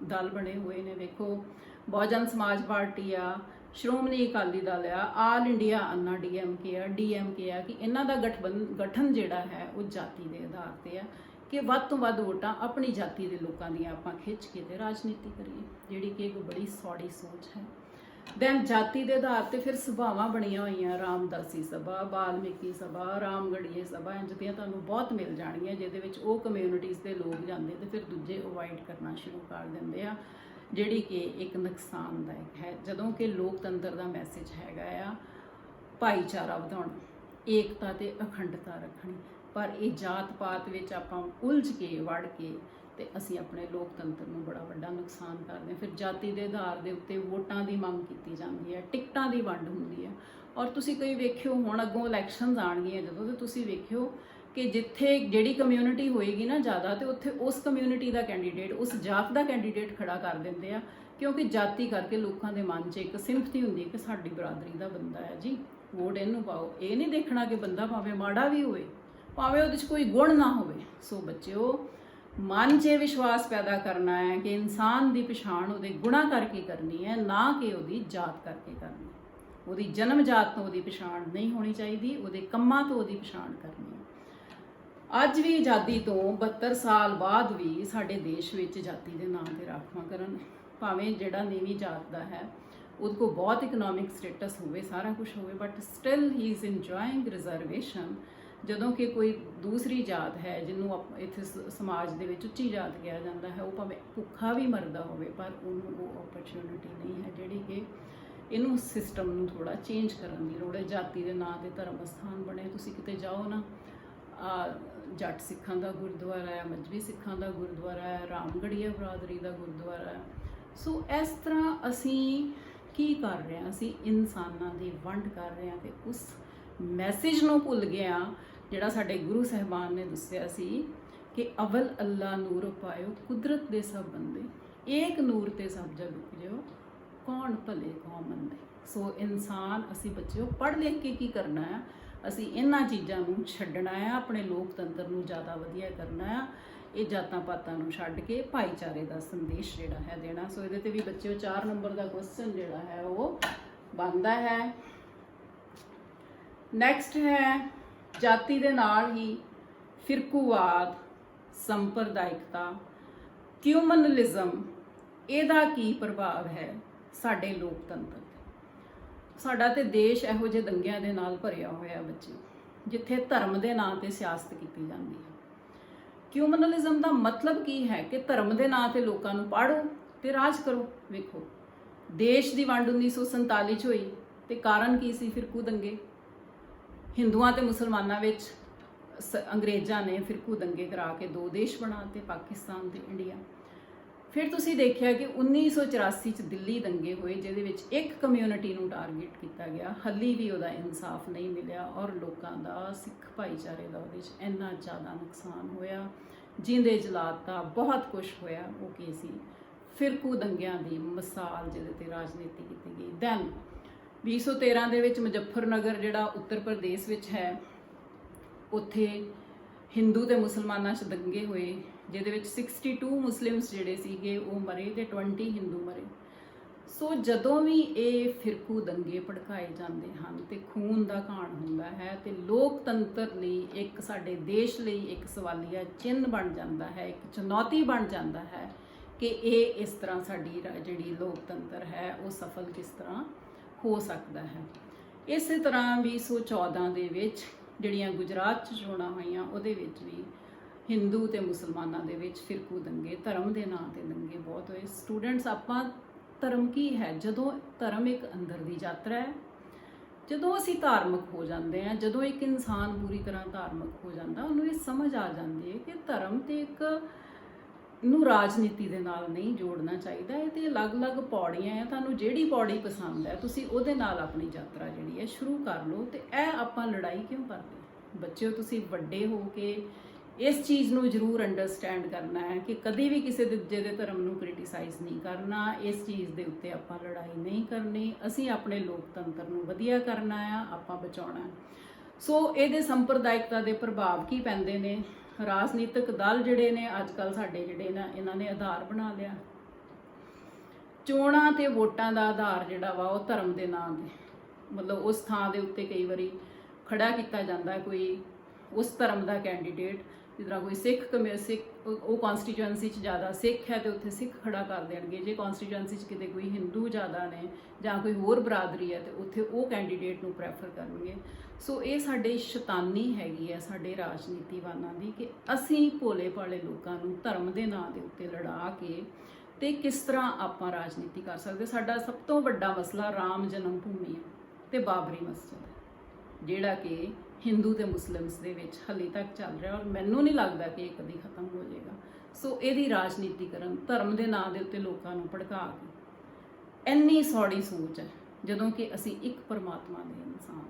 ਦਲ ਬਣੇ ਹੋਏ ਨੇ। ਵੇਖੋ, ਬਹੁਜਨ ਸਮਾਜ ਪਾਰਟੀ ਆ, ਸ਼੍ਰੋਮਣੀ ਅਕਾਲੀ ਦਲ ਆ, ਆਲ ਇੰਡੀਆ ਅੰਨਾ DMK ਆ, ਕਿ ਇਹਨਾਂ ਦਾ ਗਠਨ ਜਿਹੜਾ ਹੈ ਉਹ ਜਾਤੀ ਦੇ ਆਧਾਰ ਤੇ ਆ ਕਿ ਵੱਧ ਤੋਂ ਵੱਧ ਵੋਟਾਂ ਆਪਣੀ ਜਾਤੀ ਦੇ ਲੋਕਾਂ ਦੀਆਂ ਆਪਾਂ ਖਿੱਚ ਕੇ ਤੇ ਰਾਜਨੀਤੀ ਕਰੀਏ, ਜਿਹੜੀ ਕਿ ਇੱਕ ਬੜੀ ਸੌੜੀ ਸੋਚ ਹੈ। ਦੈਨ ਜਾਤੀ ਦੇ ਆਧਾਰ ਤੇ ਫਿਰ ਸਭਾਵਾਂ ਬਣੀਆਂ ਹੋਈਆਂ, ਰਾਮਦਾਸੀ ਸਭਾ, ਬਾਲਮੀਕੀ ਸਭਾ, ਰਾਮਗੜੀਏ ਸਭਾ, ਇੰਝ ਦੀਆਂ ਤੁਹਾਨੂੰ ਬਹੁਤ ਮਿਲ ਜਾਣਗੀਆਂ, ਜਿਹਦੇ ਵਿੱਚ ਉਹ ਕਮਿਊਨਿਟੀਜ਼ ਦੇ ਲੋਕ ਜਾਂਦੇ ਤੇ ਫਿਰ ਦੂਜੇ ਅਵੋਇਡ ਕਰਨਾ ਸ਼ੁਰੂ ਕਰ ਦਿੰਦੇ ਆ, ਜਿਹੜੀ ਕਿ ਇੱਕ ਨੁਕਸਾਨਦਾਇਕ ਹੈ। ਜਦੋਂ ਕਿ ਲੋਕਤੰਤਰ ਦਾ ਮੈਸੇਜ ਹੈਗਾ ਆ ਭਾਈਚਾਰਾ ਵਧਾਉਣਾ, ਏਕਤਾ ਤੇ ਅਖੰਡਤਾ ਰੱਖਣੀ, ਪਰ ਇਹ ਜਾਤ ਪਾਤ ਵਿੱਚ ਆਪਾਂ ਉਲਝ ਕੇ ਵੜ ਕੇ ਤੇ ਅਸੀਂ ਆਪਣੇ ਲੋਕਤੰਤਰ ਨੂੰ ਬੜਾ ਵੱਡਾ ਨੁਕਸਾਨ ਕਰਦੇ ਹਾਂ। ਫਿਰ ਜਾਤੀ ਦੇ ਆਧਾਰ ਦੇ ਉੱਤੇ ਵੋਟਾਂ ਦੀ ਮੰਗ ਕੀਤੀ ਜਾਂਦੀ ਹੈ, ਟਿਕਟਾਂ ਦੀ ਵੰਡ ਹੁੰਦੀ ਹੈ। ਔਰ ਤੁਸੀਂ ਕੋਈ ਵੇਖਿਓ, ਹੁਣ ਅੱਗੋਂ ਇਲੈਕਸ਼ਨਸ ਆਉਣਗੀਆਂ ਜਦੋਂ, ਤੇ ਤੁਸੀਂ ਵੇਖਿਓ ਕਿ ਜਿੱਥੇ ਜਿਹੜੀ ਕਮਿਊਨਿਟੀ ਹੋਏਗੀ ਨਾ ਜ਼ਿਆਦਾ, ਤੇ ਉੱਥੇ ਉਸ ਕਮਿਊਨਿਟੀ ਦਾ ਕੈਂਡੀਡੇਟ, ਉਸ ਜਾਤ ਦਾ ਕੈਂਡੀਡੇਟ ਖੜਾ ਕਰ ਦਿੰਦੇ ਆ, ਕਿਉਂਕਿ ਜਾਤੀ ਕਰਕੇ ਲੋਕਾਂ ਦੇ ਮਨ 'ਚ ਇੱਕ ਸਿੰਪਥੀ ਹੁੰਦੀ ਹੈ ਕਿ ਸਾਡੀ ਬਰਾਦਰੀ ਦਾ ਬੰਦਾ ਹੈ ਜੀ, ਵੋਟ ਇਹਨੂੰ ਪਾਓ। ਇਹ ਨਹੀਂ ਦੇਖਣਾ ਕਿ ਬੰਦਾ ਭਾਵੇਂ ਮਾੜਾ ਵੀ ਹੋਵੇ, ਭਾਵੇਂ ਉਹਦੇ 'ਚ ਕੋਈ ਗੁਣ ਨਾ ਹੋਵੇ। ਸੋ ਬੱਚਿਓ, ਮਨ 'ਚ ਵਿਸ਼ਵਾਸ ਪੈਦਾ ਕਰਨਾ ਹੈ ਕਿ ਇਨਸਾਨ ਦੀ ਪਛਾਣ ਉਹਦੇ ਗੁਣਾਂ ਕਰਕੇ ਕਰਨੀ ਹੈ, ਨਾ ਕਿ ਉਹਦੀ ਜਾਤ ਕਰਕੇ ਕਰਨੀ। ਉਹਦੀ ਜਨਮ ਜਾਤ ਤੋਂ ਉਹਦੀ ਪਛਾਣ ਨਹੀਂ ਹੋਣੀ ਚਾਹੀਦੀ, ਉਹਦੇ ਕੰਮਾਂ ਤੋਂ ਉਹਦੀ ਪਛਾਣ ਕਰਨੀ ਹੈ। ਅੱਜ ਵੀ ਆਜ਼ਾਦੀ ਤੋਂ 72 ਸਾਲ ਬਾਅਦ ਵੀ ਸਾਡੇ ਦੇਸ਼ ਵਿੱਚ ਜਾਤੀ ਦੇ ਨਾਂ ਤੇ ਰਾਖਵਾਂਕਰਨ, ਭਾਵੇਂ ਜਿਹੜਾ ਨੀਵੀਂ ਜਾਤ ਦਾ ਹੈ ਉਹਦੇ ਕੋਲ ਬਹੁਤ ਇਕਨੋਮਿਕ ਸਟੇਟਸ ਹੋਵੇ, ਸਾਰਾ ਕੁਝ ਹੋਵੇ, but still he is enjoying reservation ਜਦੋਂ ਕਿ ਕੋਈ ਦੂਸਰੀ ਜਾਤ ਹੈ ਜਿਹਨੂੰ ਇੱਥੇ ਸਮਾਜ ਦੇ ਵਿੱਚ ਉੱਚੀ ਜਾਤ ਕਿਹਾ ਜਾਂਦਾ ਹੈ, ਉਹ ਭਾਵੇਂ ਭੁੱਖਾ ਵੀ ਮਰਦਾ ਹੋਵੇ ਪਰ ਉਹਨੂੰ ਉਹ ਓਪਰਚੁਨਿਟੀ ਨਹੀਂ ਹੈ ਜਿਹੜੀ ਕਿ ਇਹਨੂੰ ਸਿਸਟਮ ਨੂੰ ਥੋੜਾ ਚੇਂਜ ਕਰਨ ਦੀ ਲੋੜ ਹੈ। ਜਾਤੀ ਦੇ ਨਾਂ ਤੇ ਧਰਮ ਸਥਾਨ ਬਣੇ, ਤੁਸੀਂ ਕਿਤੇ ਜਾਓ ਨਾ, ਜੱਟ ਸਿੱਖਾਂ ਦਾ ਗੁਰਦੁਆਰਾ ਹੈ, ਮੱਝਵੀ ਸਿੱਖਾਂ ਦਾ ਗੁਰਦੁਆਰਾ ਹੈ, ਰਾਮਗੜੀਆ ਬਰਾਦਰੀ ਦਾ ਗੁਰਦੁਆਰਾ ਹੈ। ਸੋ ਇਸ ਤਰ੍ਹਾਂ ਅਸੀਂ ਕੀ ਕਰ ਰਹੇ ਹਾਂ, ਅਸੀਂ ਇਨਸਾਨਾਂ ਦੀ ਵੰਡ ਕਰ ਰਹੇ ਹਾਂ ਤੇ ਉਸ ਮੈਸੇਜ ਨੂੰ ਭੁੱਲ ਗਏ ਹਾਂ ਜਿਹੜਾ ਸਾਡੇ ਗੁਰੂ ਸਾਹਿਬਾਨ ਨੇ ਦੱਸਿਆ ਸੀ ਕਿ ਅਵਲ ਅੱਲਾ ਨੂਰ ਪਾਇਓ ਕੁਦਰਤ ਦੇ ਸਭ ਬੰਦੇ, ਏਕ ਨੂਰ ਤੇ ਸਭ ਜਗ ਉਪਜਿਓ, ਕੌਣ ਭਲੇ ਕੌਣ ਮੰਦੇ। ਸੋ ਇਨਸਾਨ ਅਸੀਂ ਬੱਚਿਓ ਪੜ੍ਹ ਲਿਖ ਕੇ ਕੀ ਕਰਨਾ ਹੈ, ਅਸੀਂ ਇਹਨਾਂ ਚੀਜ਼ਾਂ ਨੂੰ ਛੱਡਣਾ ਹੈ, ਆਪਣੇ ਲੋਕਤੰਤਰ ਨੂੰ ਜ਼ਿਆਦਾ ਵਧੀਆ ਕਰਨਾ ਹੈ, ਇਹ ਜਾਤਾਂ ਪਾਤਾਂ ਨੂੰ ਛੱਡ ਕੇ ਭਾਈਚਾਰੇ ਦਾ ਸੰਦੇਸ਼ ਜਿਹੜਾ ਹੈ ਦੇਣਾ। ਸੋ ਇਹਦੇ ਤੇ ਵੀ ਬੱਚਿਓ 4 ਨੰਬਰ ਦਾ ਕੁਐਸਚਨ ਜਿਹੜਾ ਹੈ ਉਹ ਬਣਦਾ ਹੈ। ਨੈਕਸਟ ਹੈ ਜਾਤੀ ਦੇ ਨਾਲ ਹੀ ਫਿਰਕੂਵਾਦ, ਸੰਪਰਦਾਇਕਤਾ, ਕਿਊਮਨਲਿਜ਼ਮ, ਇਹਦਾ ਕੀ ਪ੍ਰਭਾਵ ਹੈ ਸਾਡੇ ਲੋਕਤੰਤਰ ਤੇ। ਸਾਡਾ ਤੇ ਦੇਸ਼ ਇਹੋ ਜਿਹੇ ਦੰਗਿਆਂ ਦੇ ਨਾਲ ਭਰਿਆ ਹੋਇਆ ਬੱਚੇ, ਜਿੱਥੇ ਧਰਮ ਦੇ ਨਾਂ ਤੇ ਸਿਆਸਤ ਕੀਤੀ ਜਾਂਦੀ ਹੈ। ਕਿਊਮਨਲਿਜ਼ਮ ਦਾ ਮਤਲਬ ਕੀ ਹੈ ਕਿ ਧਰਮ ਦੇ ਨਾਂ ਤੇ ਲੋਕਾਂ ਨੂੰ ਪਾੜੋ ਤੇ ਰਾਜ ਕਰੋ। ਵੇਖੋ, ਦੇਸ਼ ਦੀ ਵੰਡ 1947 ਚ ਹੋਈ ਤੇ ਕਾਰਨ ਕੀ ਸੀ? ਫਿਰਕੂ ਦੰਗੇ। ਹਿੰਦੂਆਂ ਤੇ ਮੁਸਲਮਾਨਾਂ ਵਿੱਚ ਅੰਗਰੇਜ਼ਾਂ ਨੇ ਫਿਰਕੂ ਦੰਗੇ ਕਰਾ ਕੇ 2 ਦੇਸ਼ ਬਣਾਤੇ, ਪਾਕਿਸਤਾਨ ਤੇ ਇੰਡੀਆ। ਫਿਰ ਤੁਸੀਂ ਦੇਖਿਆ ਕਿ 1984 ਚ ਦਿੱਲੀ ਦੰਗੇ ਹੋਏ ਜਿਹਦੇ ਵਿੱਚ ਇੱਕ ਕਮਿਊਨਿਟੀ ਨੂੰ ਟਾਰਗੇਟ ਕੀਤਾ ਗਿਆ, ਹੱਲੀ ਵੀ ਉਹਦਾ ਇਨਸਾਫ ਨਹੀਂ ਮਿਲਿਆ ਔਰ ਲੋਕਾਂ ਦਾ, ਸਿੱਖ ਭਾਈਚਾਰੇ ਦਾ ਉਹਦੇ 'ਚ ਇੰਨਾ ਜ਼ਿਆਦਾ ਨੁਕਸਾਨ ਹੋਇਆ, ਜਿੰਦੇ ਜਲਾਤਾ, ਬਹੁਤ ਕੁਝ ਹੋਇਆ। ਉਹ ਕੀ ਸੀ? ਫਿਰਕੂ ਦੰਗਿਆਂ ਦੀ ਮਿਸਾਲ ਜਿਹਦੇ ਤੇ ਰਾਜਨੀਤੀ ਕੀਤੀ ਗਈ। ਦੈਨ 2013 ਦੇ ਵਿੱਚ ਮੁਜ਼ੱਫਰਨਗਰ ਜਿਹੜਾ ਉੱਤਰ ਪ੍ਰਦੇਸ਼ ਵਿੱਚ ਹੈ, ਉੱਥੇ ਹਿੰਦੂ ਤੇ ਮੁਸਲਮਾਨਾਂ 'ਚ ਦੰਗੇ ਹੋਏ ਜਿਹਦੇ ਵਿੱਚ 62 ਮੁਸਲਿਮਸ ਜਿਹੜੇ ਸੀਗੇ ਉਹ ਮਰੇ ਤੇ 20 ਹਿੰਦੂ ਮਰੇ। ਸੋ ਜਦੋਂ ਵੀ ਇਹ ਫਿਰਕੂ ਦੰਗੇ ਭੜਕਾਏ ਜਾਂਦੇ ਹਨ ਤੇ ਖੂਨ ਦਾ ਘਾਣ ਹੁੰਦਾ ਹੈ ਤੇ ਲੋਕਤੰਤਰ ਲਈ ਇੱਕ, ਸਾਡੇ ਦੇਸ਼ ਲਈ ਇੱਕ ਸਵਾਲੀਆ ਚਿੰਨ੍ਹ ਬਣ ਜਾਂਦਾ ਹੈ, ਇੱਕ ਚੁਣੌਤੀ ਬਣ ਜਾਂਦਾ ਹੈ ਕਿ ਇਹ ਇਸ ਤਰ੍ਹਾਂ ਸਾਡੀ ਜਿਹੜੀ ਲੋਕਤੰਤਰ ਹੈ ਉਹ ਸਫਲ ਕਿਸ ਤਰ੍ਹਾਂ ਹੋ ਸਕਦਾ ਹੈ। ਇਸੇ ਤਰ੍ਹਾਂ 2014 ਦੇ ਵਿੱਚ ਜਿਹੜੀਆਂ ਗੁਜਰਾਤ 'ਚ ਚੋਣਾਂ ਹੋਈਆਂ ਉਹਦੇ ਵਿੱਚ ਵੀ ਹਿੰਦੂ ਤੇ ਮੁਸਲਮਾਨਾਂ ਦੇ ਵਿੱਚ ਫਿਰਕੂ ਦੰਗੇ, ਧਰਮ ਦੇ ਨਾਂ ਤੇ ਦੰਗੇ ਬਹੁਤ ਹੋਏ। ਸਟੂਡੈਂਟਸ, ਆਪਾਂ ਧਰਮ ਕੀ ਹੈ? ਜਦੋਂ ਧਰਮ ਇੱਕ ਅੰਦਰ ਦੀ ਯਾਤਰਾ ਹੈ, ਜਦੋਂ ਅਸੀਂ ਧਾਰਮਿਕ ਹੋ ਜਾਂਦੇ ਹਾਂ, ਜਦੋਂ ਇੱਕ ਇਨਸਾਨ ਪੂਰੀ ਤਰ੍ਹਾਂ ਧਾਰਮਿਕ ਹੋ ਜਾਂਦਾ, ਉਹਨੂੰ ਇਹ ਸਮਝ ਆ ਜਾਂਦੀ ਹੈ ਕਿ ਧਰਮ ਤੇ ਇੱਕ ਨੂੰ ਰਾਜਨੀਤੀ ਦੇ ਨਾਲ ਨਹੀਂ ਜੋੜਨਾ ਚਾਹੀਦਾ। ਇਹ ਤੇ ਅਲੱਗ-ਅਲੱਗ ਪੌੜੀਆਂ ਆ, ਤੁਹਾਨੂੰ ਜਿਹੜੀ ਪੌੜੀ ਪਸੰਦ ਹੈ ਤੁਸੀਂ ਉਹਦੇ ਨਾਲ ਆਪਣੀ ਯਾਤਰਾ ਜਿਹੜੀ ਹੈ ਸ਼ੁਰੂ ਕਰ ਲਓ। ਤੇ ਇਹ ਆਪਾਂ ਲੜਾਈ ਕਿਉਂ ਕਰਦੇ? ਬੱਚਿਓ, ਤੁਸੀਂ ਵੱਡੇ ਹੋ ਕੇ ਇਸ ਚੀਜ਼ ਨੂੰ ਜ਼ਰੂਰ ਅੰਡਰਸਟੈਂਡ ਕਰਨਾ ਹੈ ਕਿ ਕਦੇ ਵੀ ਕਿਸੇ ਦੂਜੇ ਦੇ ਧਰਮ ਨੂੰ ਕ੍ਰਿਟਿਸਾਈਜ਼ ਨਹੀਂ ਕਰਨਾ, ਇਸ ਚੀਜ਼ ਦੇ ਉੱਤੇ ਆਪਾਂ ਲੜਾਈ ਨਹੀਂ ਕਰਨੀ। ਅਸੀਂ ਆਪਣੇ ਲੋਕਤੰਤਰ ਨੂੰ ਵਧੀਆ ਕਰਨਾ ਆ, ਆਪਾਂ ਬਚਾਉਣਾ। ਸੋ ਇਹਦੇ ਸੰਪਰਦਾਇਕਤਾ ਦੇ ਪ੍ਰਭਾਵ ਕੀ ਪੈਂਦੇ ਨੇ? ਰਾਜਨੀਤਿਕ ਦਲ ਜਿਹੜੇ ਨੇ ਅੱਜ ਕੱਲ੍ਹ ਸਾਡੇ ਜਿਹੜੇ ਨਾ, ਇਹਨਾਂ ਨੇ ਆਧਾਰ ਬਣਾ ਲਿਆ ਚੋਣਾਂ ਤੇ ਵੋਟਾਂ ਦਾ ਆਧਾਰ ਜਿਹੜਾ ਵਾ ਉਹ ਧਰਮ ਦੇ ਨਾਂ ਦੇ, ਮਤਲਬ ਉਸ ਥਾਂ ਦੇ ਉੱਤੇ ਕਈ ਵਾਰੀ ਖੜਾ ਕੀਤਾ ਜਾਂਦਾ ਕੋਈ ਉਸ ਧਰਮ ਦਾ ਕੈਂਡੀਡੇਟ। ਜਿਸ ਤਰ੍ਹਾਂ ਕੋਈ ਸਿੱਖ ਉਹ ਕਨਸਟੀਚੁਐਂਸੀ 'ਚ ਜ਼ਿਆਦਾ ਸਿੱਖ ਹੈ ਤੇ ਉੱਥੇ ਸਿੱਖ ਖੜਾ ਕਰ ਦੇਣਗੇ। ਜੇ ਕਨਸਟੀਚੁਐਂਸੀ 'ਚ ਕਿਤੇ ਕੋਈ ਹਿੰਦੂ ਜ਼ਿਆਦਾ ਨੇ ਜਾਂ ਕੋਈ ਹੋਰ ਬਰਾਦਰੀ ਹੈ ਤੇ ਉੱਥੇ ਉਹ ਕੈਂਡੀਡੇਟ ਨੂੰ ਪ੍ਰੈਫਰ ਕਰਨਗੇ। ਸੋ ਇਹ ਸਾਡੇ ਸ਼ੈਤਾਨੀ ਹੈਗੀ ਹੈ ਸਾਡੇ ਰਾਜਨੀਤੀਵਾਨਾਂ ਦੀ ਕਿ ਅਸੀਂ ਭੋਲੇ ਭਾਲੇ ਲੋਕਾਂ ਨੂੰ ਧਰਮ ਦੇ ਨਾਂ ਦੇ ਉੱਤੇ ਲੜਾ ਕੇ ਤੇ ਕਿਸ ਤਰ੍ਹਾਂ ਆਪਾਂ ਰਾਜਨੀਤੀ ਕਰ ਸਕਦੇ। ਸਾਡਾ ਸਭ ਤੋਂ ਵੱਡਾ ਮਸਲਾ ਰਾਮ ਜਨਮ ਭੂਮੀ ਹੈ ਤੇ ਬਾਬਰੀ ਮਸਜਿਦ ਹੈ, ਜਿਹੜਾ ਕਿ ਹਿੰਦੂ ਤੇ ਮੁਸਲਿਮਸ ਦੇ ਵਿੱਚ ਹਾਲੇ ਤੱਕ ਚੱਲ ਰਿਹਾ ਔਰ ਮੈਨੂੰ ਨਹੀਂ ਲੱਗਦਾ ਕਿ ਇਹ ਕਦੀ ਖਤਮ ਹੋ ਜਾਏਗਾ। ਸੋ ਇਹਦੀ ਰਾਜਨੀਤੀ ਕਰਨ, ਧਰਮ ਦੇ ਨਾਂ ਦੇ ਉੱਤੇ ਲੋਕਾਂ ਨੂੰ ਭੜਕਾ ਕੇ, ਇੰਨੀ ਸੌੜੀ ਸੋਚ ਹੈ, ਜਦੋਂ ਕਿ ਅਸੀਂ ਇੱਕ ਪਰਮਾਤਮਾ ਦੇ ਇਨਸਾਨ,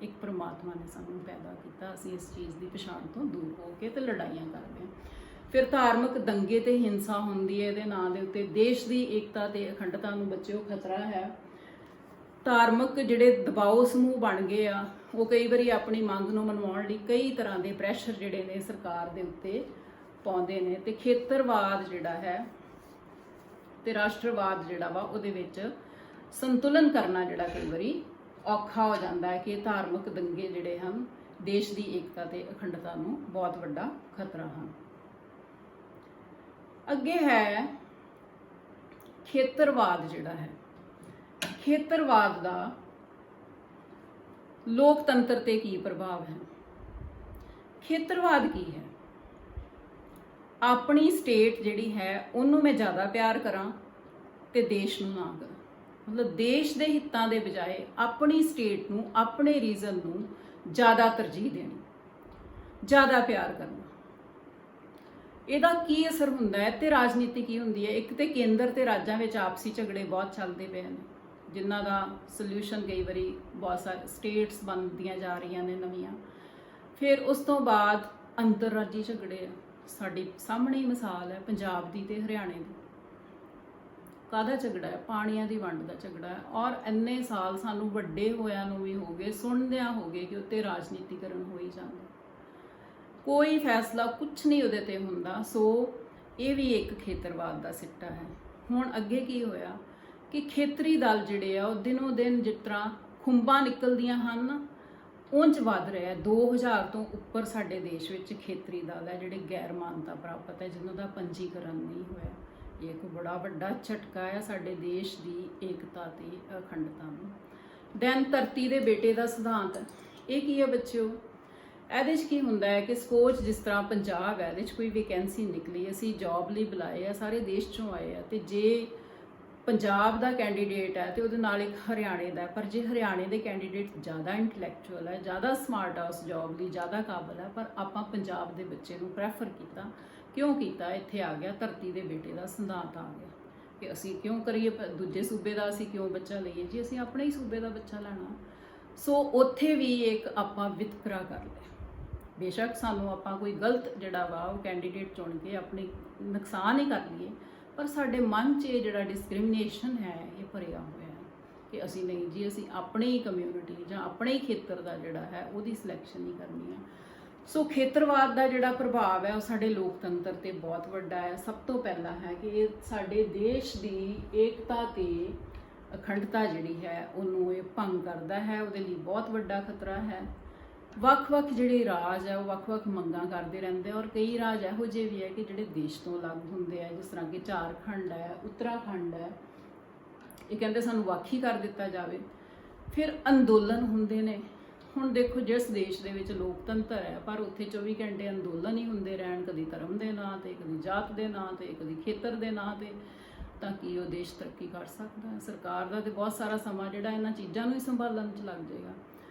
ਇੱਕ ਪਰਮਾਤਮਾ ਨੇ ਸਾਨੂੰ ਪੈਦਾ ਕੀਤਾ, ਅਸੀਂ ਇਸ ਚੀਜ਼ ਦੀ ਪਛਾਣ ਤੋਂ ਦੂਰ ਹੋ ਕੇ ਤੇ ਲੜਾਈਆਂ ਕਰਦੇ ਹਾਂ। ਫਿਰ ਧਾਰਮਿਕ ਦੰਗੇ ਤੇ ਹਿੰਸਾ ਹੁੰਦੀ ਹੈ ਇਹਦੇ ਨਾਂ ਦੇ ਉੱਤੇ। ਦੇਸ਼ ਦੀ ਏਕਤਾ ਤੇ ਅਖੰਡਤਾ ਨੂੰ ਬੱਚਿਓ ਖਤਰਾ ਹੈ। ਧਾਰਮਿਕ ਜਿਹੜੇ ਦਬਾਓ ਸਮੂਹ ਬਣ ਗਏ ਆ, ਉਹ ਕਈ ਵਾਰੀ ਆਪਣੀ ਮੰਗ ਨੂੰ ਮਨਵਾਉਣ ਲਈ ਕਈ ਤਰ੍ਹਾਂ ਦੇ ਪ੍ਰੈਸ਼ਰ ਜਿਹੜੇ ਨੇ ਸਰਕਾਰ ਦੇ ਉੱਤੇ ਪਾਉਂਦੇ ਨੇ ਤੇ ਖੇਤਰਵਾਦ ਜਿਹੜਾ ਹੈ ਤੇ ਰਾਸ਼ਟਰਵਾਦ ਜਿਹੜਾ ਵਾ ਉਹਦੇ ਵਿੱਚ ਸੰਤੁਲਨ ਕਰਨਾ ਜਿਹੜਾ ਕਈ ਵਾਰੀ ਔਖਾ ਹੋ ਜਾਂਦਾ ਹੈ ਕਿ ਧਾਰਮਿਕ ਦੰਗੇ ਜਿਹੜੇ ਹਨ ਦੇਸ਼ ਦੀ ਏਕਤਾ ਤੇ ਅਖੰਡਤਾ ਨੂੰ ਬਹੁਤ ਵੱਡਾ ਖਤਰਾ ਹਨ। ਅੱਗੇ ਹੈ ਖੇਤਰਵਾਦ ਜਿਹੜਾ ਹੈ। ਖੇਤਰਵਾਦ ਦਾ ਲੋਕਤੰਤਰ ਤੇ ਕੀ ਪ੍ਰਭਾਵ ਹੈ? ਖੇਤਰਵਾਦ ਕੀ ਹੈ? ਆਪਣੀ ਸਟੇਟ ਜਿਹੜੀ ਹੈ ਉਹਨੂੰ ਮੈਂ ਜ਼ਿਆਦਾ ਪਿਆਰ ਕਰਾਂ ਤੇ ਦੇਸ਼ ਨੂੰ ਨਾ ਕਰਾਂ। ਮਤਲਬ ਦੇਸ਼ ਦੇ ਹਿੱਤਾਂ ਦੇ ਬਜਾਏ ਆਪਣੀ ਸਟੇਟ ਨੂੰ, ਆਪਣੇ ਰੀਜਨ ਨੂੰ ਜ਼ਿਆਦਾ ਤਰਜੀਹ ਦੇਣੀ, ਜ਼ਿਆਦਾ ਪਿਆਰ ਕਰਨਾ। ਇਹਦਾ ਕੀ ਅਸਰ ਹੁੰਦਾ ਹੈ ਤੇ ਰਾਜਨੀਤੀ ਕੀ ਹੁੰਦੀ ਹੈ? ਇੱਕ ਤੇ ਕੇਂਦਰ ਤੇ ਰਾਜਾਂ ਵਿੱਚ ਆਪਸੀ ਝਗੜੇ ਬਹੁਤ ਚੱਲਦੇ ਪਏ ਨੇ, ਜਿਨ੍ਹਾਂ ਦਾ ਸੋਲੂਸ਼ਨ ਕਈ ਵਾਰੀ ਬਹੁਤ ਸਾਰੇ ਸਟੇਟਸ ਬਣਦੀਆਂ ਜਾ ਰਹੀਆਂ ਨੇ ਨਵੀਆਂ। ਫਿਰ ਉਸ ਤੋਂ ਬਾਅਦ ਅੰਤਰਰਾਜੀ ਝਗੜੇ ਆ। ਸਾਡੀ ਸਾਹਮਣੇ ਹੀ ਮਿਸਾਲ ਹੈ ਪੰਜਾਬ ਦੀ ਤੇ ਹਰਿਆਣੇ ਦੀ। ਕਾਹਦਾ ਝਗੜਾ ਹੈ? ਪਾਣੀਆਂ ਦੀ ਵੰਡ ਦਾ ਝਗੜਾ ਹੈ। ਔਰ ਇੰਨੇ ਸਾਲ ਸਾਨੂੰ ਵੱਡੇ ਹੋਇਆਂ ਨੂੰ ਵੀ ਹੋ ਗਏ, ਸੁਣਦਿਆਂ ਹੋ ਗਏ ਕਿ ਉੱਤੇ ਰਾਜਨੀਤੀਕਰਨ ਹੋ ਹੀ ਜਾਂਦਾ, ਕੋਈ ਫੈਸਲਾ ਕੁਛ ਨਹੀਂ ਉਹਦੇ ਤੇ ਹੁੰਦਾ। ਸੋ ਇਹ ਵੀ ਇੱਕ ਖੇਤਰਵਾਦ ਦਾ ਸਿੱਟਾ ਹੈ। ਹੁਣ ਅੱਗੇ ਕੀ ਹੋਇਆ ਕਿ ਖੇਤਰੀ ਦਲ ਜਿਹੜੇ ਆ ਉਹ ਦਿਨੋਂ ਦਿਨ ਜਿਸ ਤਰ੍ਹਾਂ ਖੁੰਬਾਂ ਨਿਕਲਦੀਆਂ ਹਨ, ਉਂਝ ਵੱਧ ਰਿਹਾ। 2000 ਤੋਂ ਉੱਪਰ ਸਾਡੇ ਦੇਸ਼ ਵਿੱਚ ਖੇਤਰੀ ਦਲ ਹੈ ਜਿਹੜੇ ਗੈਰ ਮਾਨਤਾ ਪ੍ਰਾਪਤ ਹੈ, ਜਿਨ੍ਹਾਂ ਦਾ ਪੰਜੀਕਰਨ ਨਹੀਂ ਹੋਇਆ। ਇਹ ਇੱਕ ਬੜਾ ਵੱਡਾ ਝਟਕਾ ਹੈ ਸਾਡੇ ਦੇਸ਼ ਦੀ ਏਕਤਾ ਤੇ ਅਖੰਡਤਾ ਨੂੰ। ਦੈਨ ਧਰਤੀ ਦੇ ਬੇਟੇ ਦਾ ਸਿਧਾਂਤ, ਇਹ ਕੀ ਹੈ ਬੱਚਿਓ? ਇਹਦੇ 'ਚ ਕੀ ਹੁੰਦਾ ਹੈ ਕਿ ਸਪੋਜ਼ ਜਿਸ ਤਰ੍ਹਾਂ ਪੰਜਾਬ ਹੈ, ਇਹਦੇ 'ਚ ਕੋਈ ਵੈਕੈਂਸੀ ਨਿਕਲੀ, ਅਸੀਂ ਜੌਬ ਲਈ ਬੁਲਾਏ ਆ, ਸਾਰੇ ਦੇਸ਼ 'ਚੋਂ ਆਏ ਆ, ਤੇ ਜੇ ਪੰਜਾਬ ਦਾ ਕੈਂਡੀਡੇਟ ਹੈ ਤੇ ਉਹਦੇ ਨਾਲ ਇੱਕ ਹਰਿਆਣੇ ਦਾ, ਪਰ ਜੇ ਹਰਿਆਣੇ ਦੇ ਕੈਂਡੀਡੇਟ ਜ਼ਿਆਦਾ ਇੰਟੈਲੈਕਚੁਅਲ ਹੈ, ਜ਼ਿਆਦਾ ਸਮਾਰਟ ਆ ਉਸ ਜੌਬ ਲਈ, ਜ਼ਿਆਦਾ ਕਾਬਲ ਹੈ, ਪਰ ਆਪਾਂ ਪੰਜਾਬ ਦੇ ਬੱਚੇ ਨੂੰ ਪ੍ਰੈਫਰ ਕੀਤਾ। ਕਿਉਂ ਕੀਤਾ? ਇੱਥੇ ਆ ਗਿਆ ਧਰਤੀ ਦੇ ਬੇਟੇ ਦਾ ਸਿਧਾਂਤ ਆ ਗਿਆ ਕਿ ਅਸੀਂ ਕਿਉਂ ਕਰੀਏ ਦੂਜੇ ਸੂਬੇ ਦਾ, ਅਸੀਂ ਕਿਉਂ ਬੱਚਾ ਲਈਏ ਜੀ, ਅਸੀਂ ਆਪਣੇ ਹੀ ਸੂਬੇ ਦਾ ਬੱਚਾ ਲੈਣਾ। ਸੋ ਉੱਥੇ ਵੀ ਇੱਕ ਆਪਾਂ ਵਿਤਕਰਾ ਕਰ ਲਿਆ। ਬੇਸ਼ੱਕ ਸਾਨੂੰ ਆਪਾਂ ਕੋਈ ਗਲਤ ਜਿਹੜਾ ਵਾ ਉਹ ਕੈਂਡੀਡੇਟ ਚੁਣ ਕੇ ਆਪਣੀ ਨੁਕਸਾਨ ਹੀ ਕਰ ਲਈਏ, ਪਰ ਸਾਡੇ ਮਨ 'ਚ ਇਹ ਜਿਹੜਾ ਡਿਸਕ੍ਰਿਮੀਨੇਸ਼ਨ ਹੈ ਇਹ ਭਰਿਆ ਹੋਇਆ ਹੈ ਕਿ ਅਸੀਂ ਨਹੀਂ ਜੀ, ਅਸੀਂ ਆਪਣੀ ਕਮਿਊਨਿਟੀ ਜਾਂ ਆਪਣੇ ਖੇਤਰ ਦਾ ਜਿਹੜਾ ਹੈ ਉਹਦੀ ਸਿਲੈਕਸ਼ਨ ਹੀ ਕਰਨੀ ਹੈ। ਸੋ ਖੇਤਰਵਾਦ ਦਾ ਜਿਹੜਾ ਪ੍ਰਭਾਵ ਹੈ ਉਹ ਸਾਡੇ ਲੋਕਤੰਤਰ ਤੇ ਬਹੁਤ ਵੱਡਾ ਹੈ। ਸਭ ਤੋਂ ਪਹਿਲਾਂ ਹੈ ਕਿ ਇਹ ਸਾਡੇ ਦੇਸ਼ ਦੀ ਏਕਤਾ ਤੇ ਅਖੰਡਤਾ ਜਿਹੜੀ ਹੈ ਉਹਨੂੰ ਇਹ ਭੰਗ ਕਰਦਾ ਹੈ, ਉਹਦੇ ਲਈ ਬਹੁਤ ਵੱਡਾ ਖਤਰਾ ਹੈ। ਵੱਖ-ਵੱਖ ਜਿਹੜੇ ਰਾਜ ਹੈ ਉਹ ਵੱਖ-ਵੱਖ ਮੰਗਾਂ ਕਰਦੇ ਰਹਿੰਦੇ, ਔਰ ਕਈ ਰਾਜ ਇਹੋ ਜਿਹੇ ਵੀ ਹੈ ਕਿ ਜਿਹੜੇ ਦੇਸ਼ ਤੋਂ ਅਲੱਗ ਹੁੰਦੇ ਆ, ਜਿਸ ਤਰ੍ਹਾਂ ਕਿ ਝਾਰਖੰਡ ਹੈ, ਉੱਤਰਾਖੰਡ ਹੈ, ਇਹ ਕਹਿੰਦੇ ਸਾਨੂੰ ਵੱਖ ਹੀ ਕਰ ਦਿੱਤਾ ਜਾਵੇ। ਫਿਰ ਅੰਦੋਲਨ ਹੁੰਦੇ ਨੇ। ਹੁਣ ਦੇਖੋ, ਜਿਸ ਦੇਸ਼ ਦੇ ਵਿੱਚ ਲੋਕਤੰਤਰ ਹੈ ਪਰ ਉੱਥੇ 24 ਘੰਟੇ ਅੰਦੋਲਨ ਹੀ ਹੁੰਦੇ ਰਹਿਣ, ਕਦੀ ਧਰਮ ਦੇ ਨਾਂ ਤੇ, ਕਦੀ ਜਾਤ ਦੇ ਨਾਂ ਤੇ, ਕਦੀ ਖੇਤਰ ਦੇ ਨਾਂ ਤੇ, ਤਾਂ ਕਿ ਉਹ ਦੇਸ਼ ਤਰੱਕੀ ਕਰ ਸਕਦਾ ਹੈ? ਸਰਕਾਰ ਦਾ ਤੇ ਬਹੁਤ ਸਾਰਾ ਸਮਾਂ ਜਿਹੜਾ ਇਹਨਾਂ ਚੀਜ਼ਾਂ ਨੂੰ ਹੀ ਸੰਭਾਲਣ 'ਚ ਲੱਗ ਜਾਏਗਾ।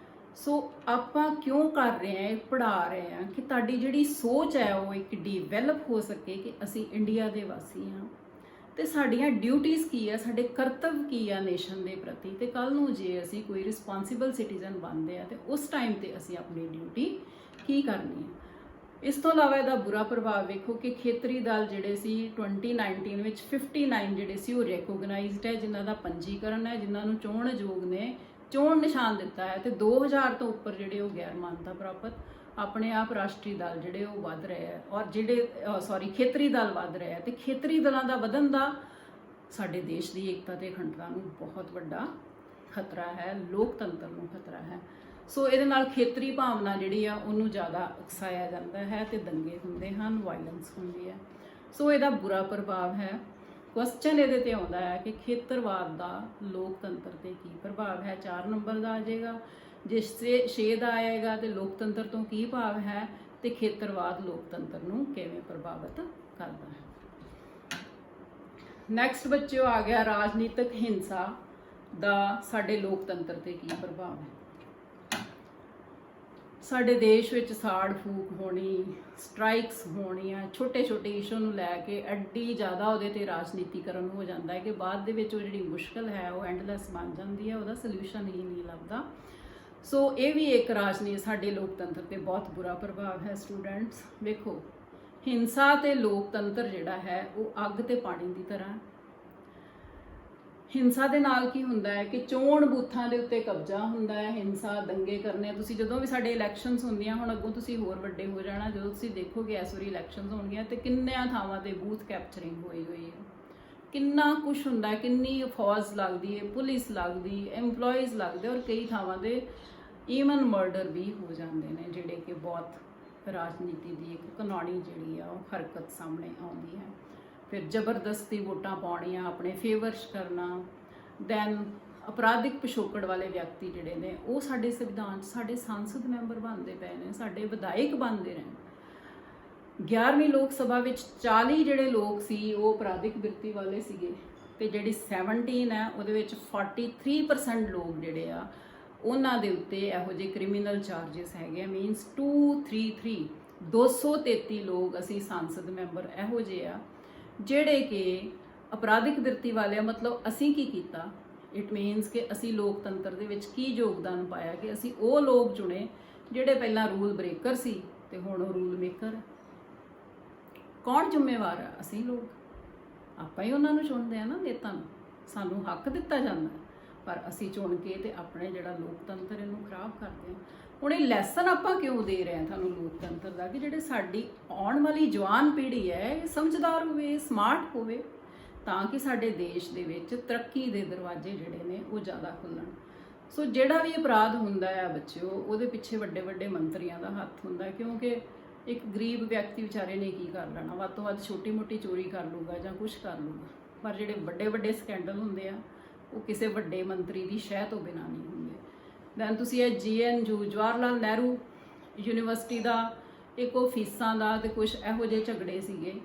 ਸੋ ਆਪਾਂ ਕਿਉਂ ਕਰ ਰਹੇ ਹਾਂ, ਪੜ੍ਹਾ ਰਹੇ ਹਾਂ ਕਿ ਤੁਹਾਡੀ ਜਿਹੜੀ ਸੋਚ ਹੈ ਉਹ ਇੱਕ ਡਿਵੈਲਪ ਹੋ ਸਕੇ ਕਿ ਅਸੀਂ ਇੰਡੀਆ ਦੇ ਵਾਸੀ ਹਾਂ ਤੇ ਸਾਡੀਆਂ ਡਿਊਟੀਜ਼ ਕੀ ਆ, ਸਾਡੇ ਕਰਤੱਵ ਕੀ ਆ ਨੇਸ਼ਨ ਦੇ ਪ੍ਰਤੀ, ਤੇ ਕੱਲ ਨੂੰ ਜੇ ਅਸੀਂ ਕੋਈ ਰਿਸਪੌਂਸਿਬਲ ਸਿਟੀਜ਼ਨ ਬਣਦੇ ਆ ਤੇ ਉਸ ਟਾਈਮ ਤੇ ਅਸੀਂ ਆਪਣੀ ਡਿਊਟੀ ਕੀ ਕਰਨੀ ਹੈ। ਇਸ ਤੋਂ ਇਲਾਵਾ ਇਹਦਾ ਬੁਰਾ ਪ੍ਰਭਾਵ ਵੇਖੋ ਕਿ ਖੇਤਰੀ ਦਲ ਜਿਹੜੇ ਸੀ 2019 ਵਿੱਚ 59 ਜਿਹੜੇ ਸੀ ਉਹ ਰੈਕੋਗਨਾਈਜ਼ਡ ਹੈ, ਜਿਨ੍ਹਾਂ ਦਾ ਪੰਜੀਕਰਨ ਹੈ, ਜਿਨ੍ਹਾਂ ਨੂੰ ਚੋਣ ਆਯੋਗ ਨੇ ਚੋਣ ਨਿਸ਼ਾਨ ਦਿੱਤਾ ਹੈ, ਤੇ 2000 ਤੋਂ ਉੱਪਰ ਜਿਹੜੇ ਉਹ ਗੈਰ ਮਾਨਤਾ ਪ੍ਰਾਪਤ ਆਪਣੇ ਆਪ ਰਾਸ਼ਟਰੀ ਦਲ ਜਿਹੜੇ ਉਹ ਵੱਧ ਰਹੇ ਹੈ, ਔਰ ਜਿਹੜੇ ਖੇਤਰੀ ਦਲ ਵੱਧ ਰਹੇ ਹੈ। ਤੇ ਖੇਤਰੀ ਦਲਾਂ ਦਾ ਵਧਣ ਦਾ ਸਾਡੇ ਦੇਸ਼ ਦੀ ਏਕਤਾ ਤੇ ਅਖੰਡਤਾ ਨੂੰ ਬਹੁਤ ਵੱਡਾ ਖਤਰਾ ਹੈ, ਲੋਕਤੰਤਰ ਨੂੰ ਖਤਰਾ ਹੈ। ਸੋ ਇਹਦੇ ਨਾਲ ਖੇਤਰੀ ਭਾਵਨਾ ਜਿਹੜੀ ਆ ਉਹਨੂੰ ਜ਼ਿਆਦਾ ਉਕਸਾਇਆ ਜਾਂਦਾ ਹੈ ਤੇ ਦੰਗੇ ਹੁੰਦੇ ਹਨ, ਵਾਇਲੈਂਸ ਹੁੰਦੀ ਹੈ। ਸੋ ਇਹਦਾ ਬੁਰਾ ਪ੍ਰਭਾਵ ਹੈ। ਕੁਐਸਚਨ ਇਹਦੇ ਤੇ ਆਉਂਦਾ ਹੈ ਕਿ ਖੇਤਰਵਾਦ ਦਾ ਲੋਕਤੰਤਰ ਤੇ ਕੀ ਪ੍ਰਭਾਵ ਹੈ? 4 ਨੰਬਰ ਦਾ ਆ ਜਾਏਗਾ। ਜੇ 6 ਦਾ ਆਏਗਾ ਤੇ ਲੋਕਤੰਤਰ ਤੋਂ ਕੀ ਭਾਵ ਹੈ ਤੇ ਖੇਤਰਵਾਦ ਲੋਕਤੰਤਰ ਨੂੰ ਕਿਵੇਂ ਪ੍ਰਭਾਵਿਤ ਕਰਦਾ ਹੈ। ਨੈਕਸਟ ਬੱਚਿਓ ਆ ਗਿਆ ਰਾਜਨੀਤਿਕ ਹਿੰਸਾ ਦਾ ਸਾਡੇ ਲੋਕਤੰਤਰ ਤੇ ਕੀ ਪ੍ਰਭਾਵ ਹੈ। ਸਾਡੇ ਦੇਸ਼ ਵਿੱਚ ਸਾੜ ਫੂਕ ਹੋਣੀ, ਸਟ੍ਰਾਈਕਸ ਹੋਣੀਆਂ, ਛੋਟੇ ਛੋਟੇ ਇਸ਼ੂ ਨੂੰ ਲੈ ਕੇ ਐਡੀ ਜ਼ਿਆਦਾ ਉਹਦੇ ਤੇ ਰਾਜਨੀਤੀਕਰਨ ਹੋ ਜਾਂਦਾ ਹੈ ਕਿ ਬਾਅਦ ਦੇ ਵਿੱਚ ਉਹ ਜਿਹੜੀ ਮੁਸ਼ਕਲ ਹੈ ਉਹ ਐਂਡਲੈਸ ਬਣ ਜਾਂਦੀ ਹੈ, ਉਹਦਾ ਸੋਲੂਸ਼ਨ ਹੀ ਨਹੀਂ ਲੱਭਦਾ। ਸੋ ਇਹ ਵੀ ਇੱਕ ਰਾਜਨੀਤੀ ਸਾਡੇ ਲੋਕਤੰਤਰ ਤੇ ਬਹੁਤ ਬੁਰਾ ਪ੍ਰਭਾਵ ਹੈ। ਸਟੂਡੈਂਟਸ ਵੇਖੋ, ਹਿੰਸਾ ਤੇ ਲੋਕਤੰਤਰ ਜਿਹੜਾ ਹੈ ਉਹ ਅੱਗ ਤੇ ਪਾਣੀ ਦੀ ਤਰ੍ਹਾਂ। ਹਿੰਸਾ ਦੇ ਨਾਲ ਕੀ ਹੁੰਦਾ ਹੈ ਕਿ ਚੋਣ ਬੂਥਾਂ ਦੇ ਉੱਤੇ ਕਬਜ਼ਾ ਹੁੰਦਾ ਹੈ, ਹਿੰਸਾ, ਦੰਗੇ ਕਰਨੇ। ਤੁਸੀਂ ਜਦੋਂ ਵੀ ਸਾਡੇ ਇਲੈਕਸ਼ਨਸ ਹੁੰਦੀਆਂ, ਹੁਣ ਅੱਗੋਂ ਤੁਸੀਂ ਹੋਰ ਵੱਡੇ ਹੋ ਜਾਣਾ, ਜਦੋਂ ਤੁਸੀਂ ਦੇਖੋਗੇ ਇਸ ਵਾਰੀ ਇਲੈਕਸ਼ਨਸ ਹੋਣਗੀਆਂ ਤੇ ਕਿੰਨਿਆਂ ਥਾਵਾਂ ਤੇ ਬੂਥ ਕੈਪਚਰਿੰਗ ਹੋਈ ਹੈ, ਕਿੰਨਾ ਕੁਛ ਹੁੰਦਾ, ਕਿੰਨੀ ਫੌਜ ਲੱਗਦੀ ਹੈ, ਪੁਲਿਸ ਲੱਗਦੀ, EMPLOYEES ਲੱਗਦੇ, ਔਰ ਕਈ ਥਾਵਾਂ ਦੇ ਈਵਨ ਮਰਡਰ ਵੀ ਹੋ ਜਾਂਦੇ ਨੇ, ਜਿਹੜੇ ਕਿ ਬਹੁਤ ਰਾਜਨੀਤੀ ਦੀ ਇੱਕ ਘਿਨਾਉਣੀ ਜਿਹੜੀ ਆ ਉਹ ਹਰਕਤ ਸਾਹਮਣੇ ਆਉਂਦੀ ਹੈ। ਫਿਰ ਜ਼ਬਰਦਸਤੀ ਵੋਟਾਂ ਪਾਉਣੀਆਂ, ਆਪਣੇ ਫੇਵਰ 'ਚ ਕਰਨਾ, ਦੈਨ ਅਪਰਾਧਿਕ ਪਿਛੋਕੜ ਵਾਲੇ ਵਿਅਕਤੀ ਜਿਹੜੇ ਨੇ ਉਹ ਸਾਡੇ ਸੰਵਿਧਾਨ 'ਚ ਸਾਡੇ ਸੰਸਦ ਮੈਂਬਰ ਬਣਦੇ ਪਏ ਨੇ, ਸਾਡੇ ਵਿਧਾਇਕ ਬਣਦੇ ਨੇ। 11ਵੀਂ ਲੋਕ ਸਭਾ ਵਿੱਚ 40 ਜਿਹੜੇ ਲੋਕ ਸੀ ਉਹ ਅਪਰਾਧਿਕ ਬਿਰਤੀ ਵਾਲੇ ਸੀਗੇ, ਤੇ ਜਿਹੜੀ 17 ਹੈ ਉਹਦੇ ਵਿੱਚ 43% ਲੋਕ ਜਿਹੜੇ ਆ ਉਹਨਾਂ ਦੇ ਉੱਤੇ ਇਹੋ ਜਿਹੇ ਕ੍ਰਿਮੀਨਲ ਚਾਰजेस ਹੈਗੇ। ਮੀਨਸ 233 ਲੋਕ ਅਸੀਂ ਸੰਸਦ ਮੈਂਬਰ ਇਹੋ ਜਿਹੇ ਆ ਜਿਹੜੇ ਕਿ ਅਪਰਾਧਿਕ ਬਿਰਤੀ ਵਾਲੇ ਆ। ਮਤਲਬ ਅਸੀਂ ਕੀ ਕੀਤਾ? ਇਟ ਮੀਨਸ ਕਿ ਅਸੀਂ ਲੋਕਤੰਤਰ ਦੇ ਵਿੱਚ ਕੀ ਯੋਗਦਾਨ ਪਾਇਆ ਕਿ ਅਸੀਂ ਉਹ ਲੋਕ ਚੁਣੇ ਜਿਹੜੇ ਪਹਿਲਾਂ ਰੂਲ ਬ੍ਰੇਕਰ ਸੀ ਤੇ ਹੁਣ ਉਹ ਰੂਲ ਮੇਕਰ। ਕੌਣ ਜ਼ਿੰਮੇਵਾਰ ਆ? ਅਸੀਂ ਲੋਕ। ਆਪਾਂ ਹੀ ਉਹਨਾਂ ਨੂੰ ਚੁਣਦੇ ਆ ਨਾ, ਨੇਤਾ ਨੂੰ। ਸਾਨੂੰ ਹੱਕ ਦਿੱਤਾ ਜਾਂਦਾ, ਪਰ ਅਸੀਂ ਚੁਣ ਕੇ ਤੇ ਆਪਣੇ ਜਿਹੜਾ ਲੋਕਤੰਤਰ ਇਹਨੂੰ ਖਰਾਬ ਕਰਦੇ ਹਾਂ। ਹੁਣ ਇਹ ਲੈਸਨ ਆਪਾਂ ਕਿਉਂ ਦੇ ਰਹੇ ਹਾਂ ਤੁਹਾਨੂੰ ਲੋਕਤੰਤਰ ਦਾ, ਕਿ ਜਿਹੜੇ ਸਾਡੀ ਆਉਣ ਵਾਲੀ ਜਵਾਨ ਪੀੜ੍ਹੀ ਹੈ ਇਹ ਸਮਝਦਾਰ ਹੋਵੇ, ਸਮਾਰਟ ਹੋਵੇ, ਤਾਂ ਕਿ ਸਾਡੇ ਦੇਸ਼ ਦੇ ਵਿੱਚ ਤਰੱਕੀ ਦੇ ਦਰਵਾਜ਼ੇ ਜਿਹੜੇ ਨੇ ਉਹ ਜ਼ਿਆਦਾ ਖੁੱਲ੍ਹਣ। ਸੋ ਜਿਹੜਾ ਵੀ ਅਪਰਾਧ ਹੁੰਦਾ ਹੈ ਬੱਚਿਓ, ਉਹਦੇ ਪਿੱਛੇ ਵੱਡੇ ਵੱਡੇ ਮੰਤਰੀਆਂ ਦਾ ਹੱਥ ਹੁੰਦਾ ਹੈ, ਕਿਉਂਕਿ ਇੱਕ ਗਰੀਬ ਵਿਅਕਤੀ ਵਿਚਾਰੇ ਨੇ ਕੀ ਕਰ ਲੈਣਾ, ਵੱਧ ਤੋਂ ਵੱਧ ਛੋਟੀ ਮੋਟੀ ਚੋਰੀ ਕਰ ਲੂਗਾ ਜਾਂ ਕੁਝ ਕਰ ਲੂਗਾ। ਪਰ ਜਿਹੜੇ ਵੱਡੇ ਵੱਡੇ ਸਕੈਂਡਲ ਹੁੰਦੇ ਆ ਉਹ ਕਿਸੇ ਵੱਡੇ ਮੰਤਰੀ ਦੀ ਸ਼ਹਿ ਤੋਂ ਬਿਨਾਂ ਨਹੀਂ ਹੁੰਦੇ। ਦੈਨ ਤੁਸੀਂ ਇਹ JNU ਜਵਾਹਰ ਲਾਲ ਨਹਿਰੂ ਯੂਨੀਵਰਸਿਟੀ ਦਾ ਇੱਕ ਉਹ ਫੀਸਾਂ ਦਾ ਤੇ ਕੁਝ ਇਹੋ ਜਿਹੇ ਝਗੜੇ ਸੀਗੇ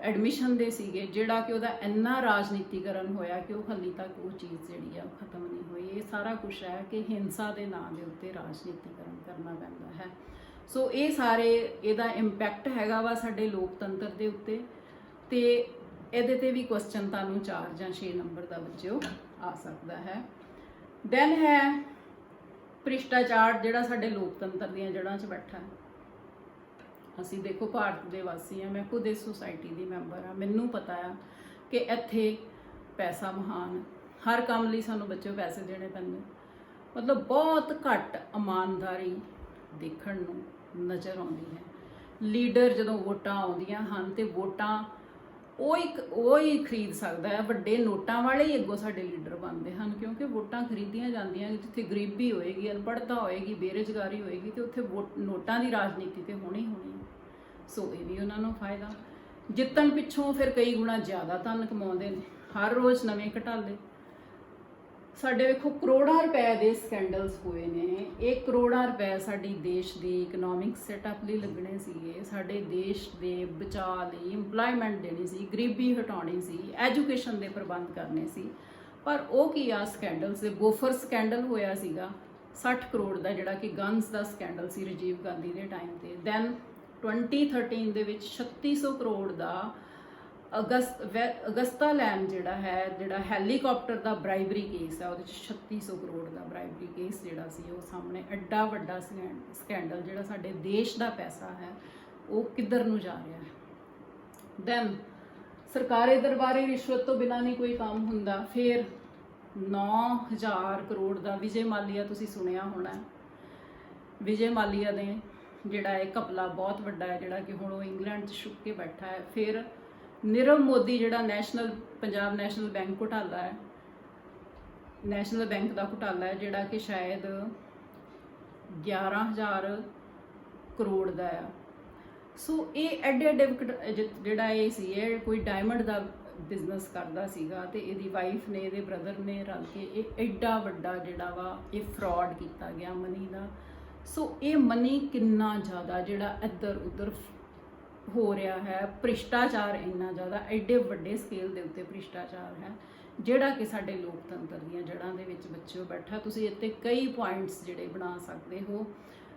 ਐਡਮਿਸ਼ਨ ਦੇ ਸੀਗੇ, ਜਿਹੜਾ ਕਿ ਉਹਦਾ ਇੰਨਾ ਰਾਜਨੀਤੀਕਰਨ ਹੋਇਆ ਕਿ ਉਹ ਹਾਲੇ ਤੱਕ ਉਹ ਚੀਜ਼ ਜਿਹੜੀ ਆ ਖਤਮ ਨਹੀਂ ਹੋਈ। ਇਹ ਸਾਰਾ ਕੁਝ ਹੈ ਕਿ ਹਿੰਸਾ ਦੇ ਨਾਂ ਦੇ ਉੱਤੇ ਰਾਜਨੀਤੀਕਰਨ ਕਰਨਾ ਪੈਂਦਾ ਹੈ। ਸੋ ਇਹ ਸਾਰੇ ਇਹਦਾ ਇੰਪੈਕਟ ਹੈਗਾ ਵਾ ਸਾਡੇ ਲੋਕਤੰਤਰ ਦੇ ਉੱਤੇ, ਤੇ ਇਹਦੇ ਤੇ ਵੀ ਕੁਐਸਚਨ ਤੁਹਾਨੂੰ 4 ਜਾਂ 6 ਨੰਬਰ ਦਾ ਬੱਚਿਓ ਆ ਸਕਦਾ ਹੈ। ਦੈਨ ਹੈ ਭ੍ਰਿਸ਼ਟਾਚਾਰ, ਜਿਹੜਾ ਸਾਡੇ ਲੋਕਤੰਤਰ ਦੀਆਂ ਜੜ੍ਹਾਂ 'ਚ ਬੈਠਾ ਹੈ। ਅਸੀਂ ਦੇਖੋ ਭਾਰਤ ਦੇ ਵਾਸੀ ਆ, ਮੈਂ ਖੁਦ ਇਸ ਸੁਸਾਇਟੀ ਦੀ ਮੈਂਬਰ ਆ, ਮੈਨੂੰ ਪਤਾ ਆ ਕਿ ਇੱਥੇ ਪੈਸਾ ਮਹਾਨ, ਹਰ ਕੰਮ ਲਈ ਸਾਨੂੰ ਬੱਚਿਓ ਪੈਸੇ ਦੇਣੇ ਪੈਂਦੇ। ਮਤਲਬ ਬਹੁਤ ਘੱਟ ਇਮਾਨਦਾਰੀ ਦੇਖਣ ਨੂੰ ਨਜ਼ਰ ਆਉਂਦੀ ਹੈ। ਲੀਡਰ ਜਦੋਂ ਵੋਟਾਂ ਆਉਂਦੀਆਂ ਹਨ ਤੇ ਵੋਟਾਂ ਉਹ ਹੀ ਖਰੀਦ ਸਕਦਾ ਹੈ। ਵੱਡੇ ਨੋਟਾਂ ਵਾਲੇ ਹੀ ਅੱਗੋਂ ਸਾਡੇ ਲੀਡਰ ਬਣਦੇ ਹਨ, ਕਿਉਂਕਿ ਵੋਟਾਂ ਖਰੀਦੀਆਂ ਜਾਂਦੀਆਂ। ਜਿੱਥੇ ਗਰੀਬੀ ਹੋਏਗੀ, ਅਨਪੜ੍ਹਤਾ ਹੋਏਗੀ, ਬੇਰੁਜ਼ਗਾਰੀ ਹੋਏਗੀ, ਤੇ ਉੱਥੇ ਨੋਟਾਂ ਦੀ ਰਾਜਨੀਤੀ ਤੇ ਹੋਣੀ ਹੋਣੀ। ਸੋ ਇਹ ਵੀ ਉਹਨਾਂ ਨੂੰ ਫਾਇਦਾ। ਜਿੱਤਣ ਪਿੱਛੋਂ ਫਿਰ ਕਈ ਗੁਣਾ ਜ਼ਿਆਦਾ ਧਨ ਕਮਾਉਂਦੇ ਨੇ, ਹਰ ਰੋਜ਼ ਨਵੇਂ ਘਟਾਲੇ। ਸਾਡੇ ਵੇਖੋ ਕਰੋੜਾਂ ਰੁਪਏ ਦੇ ਸਕੈਂਡਲਸ ਹੋਏ ਨੇ। ਇਹ ਕਰੋੜਾਂ ਰੁਪਏ ਸਾਡੀ ਦੇਸ਼ ਦੀ ਇਕਨੋਮਿਕ ਸੈਟਅਪ ਲਈ ਲੱਗਣੇ ਸੀਗੇ, ਸਾਡੇ ਦੇਸ਼ ਦੇ ਬਚਾਅ ਲਈ, ਇੰਪਲੋਇਮੈਂਟ ਦੇਣੀ ਸੀ, ਗਰੀਬੀ ਹਟਾਉਣੀ ਸੀ, ਐਜੂਕੇਸ਼ਨ ਦੇ ਪ੍ਰਬੰਧ ਕਰਨੇ ਸੀ। ਪਰ ਉਹ ਕੀ ਆ ਸਕੈਂਡਲਸ ਦੇ। ਬੋਫਰ ਸਕੈਂਡਲ ਹੋਇਆ ਸੀਗਾ 60 ਕਰੋੜ ਦਾ, ਜਿਹੜਾ ਕਿ ਗਨਸ ਦਾ ਸਕੈਂਡਲ ਸੀ ਰਾਜੀਵ ਗਾਂਧੀ ਦੇ ਟਾਈਮ ਤੇ। ਦੈਨ 2013 ਦੇ ਵਿੱਚ 3600 ਕਰੋੜ ਦਾ ਅਗਸਤਾ ਲੈਂਡ ਜਿਹੜਾ ਹੈਲੀਕਾਪਟਰ ਦਾ ਬ੍ਰਾਈਬਰੀ ਕੇਸ ਹੈ, ਉਹਦੇ 'ਚ 3600 ਕਰੋੜ ਦਾ ਬ੍ਰਾਈਬਰੀ ਕੇਸ ਜਿਹੜਾ ਸੀ ਉਹ ਸਾਹਮਣੇ। ਐਡਾ ਵੱਡਾ ਸਕੈਂਡਲ, ਜਿਹੜਾ ਸਾਡੇ ਦੇਸ਼ ਦਾ ਪੈਸਾ ਹੈ ਉਹ ਕਿੱਧਰ ਨੂੰ ਜਾ ਰਿਹਾ ਹੈ। ਦੈਨ ਸਰਕਾਰੀ ਦਰਬਾਰੀ ਰਿਸ਼ਵਤ ਤੋਂ ਬਿਨਾਂ ਨਹੀਂ ਕੋਈ ਕੰਮ ਹੁੰਦਾ। ਫਿਰ 9000 ਕਰੋੜ ਦਾ ਵਿਜੇ ਮਾਲੀਆ, ਤੁਸੀਂ ਸੁਣਿਆ ਹੋਣਾ। ਵਿਜੇ ਮਾਲੀਆ ਨੇ ਜਿਹੜਾ ਇਹ ਘਪਲਾ ਬਹੁਤ ਵੱਡਾ ਹੈ, ਜਿਹੜਾ ਕਿ ਹੁਣ ਉਹ ਇੰਗਲੈਂਡ 'ਚ ਛੁਪ ਕੇ ਬੈਠਾ ਹੈ। ਫਿਰ ਨੀਰਵ ਮੋਦੀ, ਜਿਹੜਾ ਪੰਜਾਬ ਨੈਸ਼ਨਲ ਬੈਂਕ ਘੁਟਾਲਾ ਹੈ, ਨੈਸ਼ਨਲ ਬੈਂਕ ਦਾ ਘੁਟਾਲਾ ਹੈ, ਜਿਹੜਾ ਕਿ ਸ਼ਾਇਦ 11000 ਕਰੋੜ ਦਾ ਆ। ਸੋ ਇਹ ਐਡੇ ਜਿਹੜਾ ਇਹ ਸੀ, ਇਹ ਕੋਈ ਡਾਇਮੰਡ ਦਾ ਬਿਜ਼ਨਸ ਕਰਦਾ ਸੀਗਾ, ਤੇ ਇਹਦੀ ਵਾਈਫ ਨੇ, ਇਹਦੇ ਬ੍ਰਦਰ ਨੇ ਰਲ ਕੇ ਇਹ ਐਡਾ ਵੱਡਾ ਜਿਹੜਾ ਵਾ ਇਹ ਫਰਾਡ ਕੀਤਾ ਗਿਆ ਮਨੀ ਦਾ। ਸੋ ਇਹ ਮਨੀ ਕਿੰਨਾ ਜ਼ਿਆਦਾ ਜਿਹੜਾ ਇੱਧਰ ਉੱਧਰ ਹੋ ਰਿਹਾ ਹੈ। ਭ੍ਰਿਸ਼ਟਾਚਾਰ ਇੰਨਾ ਜ਼ਿਆਦਾ, ਐਡੇ ਵੱਡੇ ਸਕੇਲ ਦੇ ਉੱਤੇ ਭ੍ਰਿਸ਼ਟਾਚਾਰ ਹੈ, ਜਿਹੜਾ ਕਿ ਸਾਡੇ ਲੋਕਤੰਤਰ ਦੀਆਂ ਜੜ੍ਹਾਂ ਦੇ ਵਿੱਚ ਬੱਚਿਓ ਬੈਠਾ। ਤੁਸੀਂ ਇੱਥੇ ਕਈ ਪੁਆਇੰਟਸ ਜਿਹੜੇ ਬਣਾ ਸਕਦੇ ਹੋ।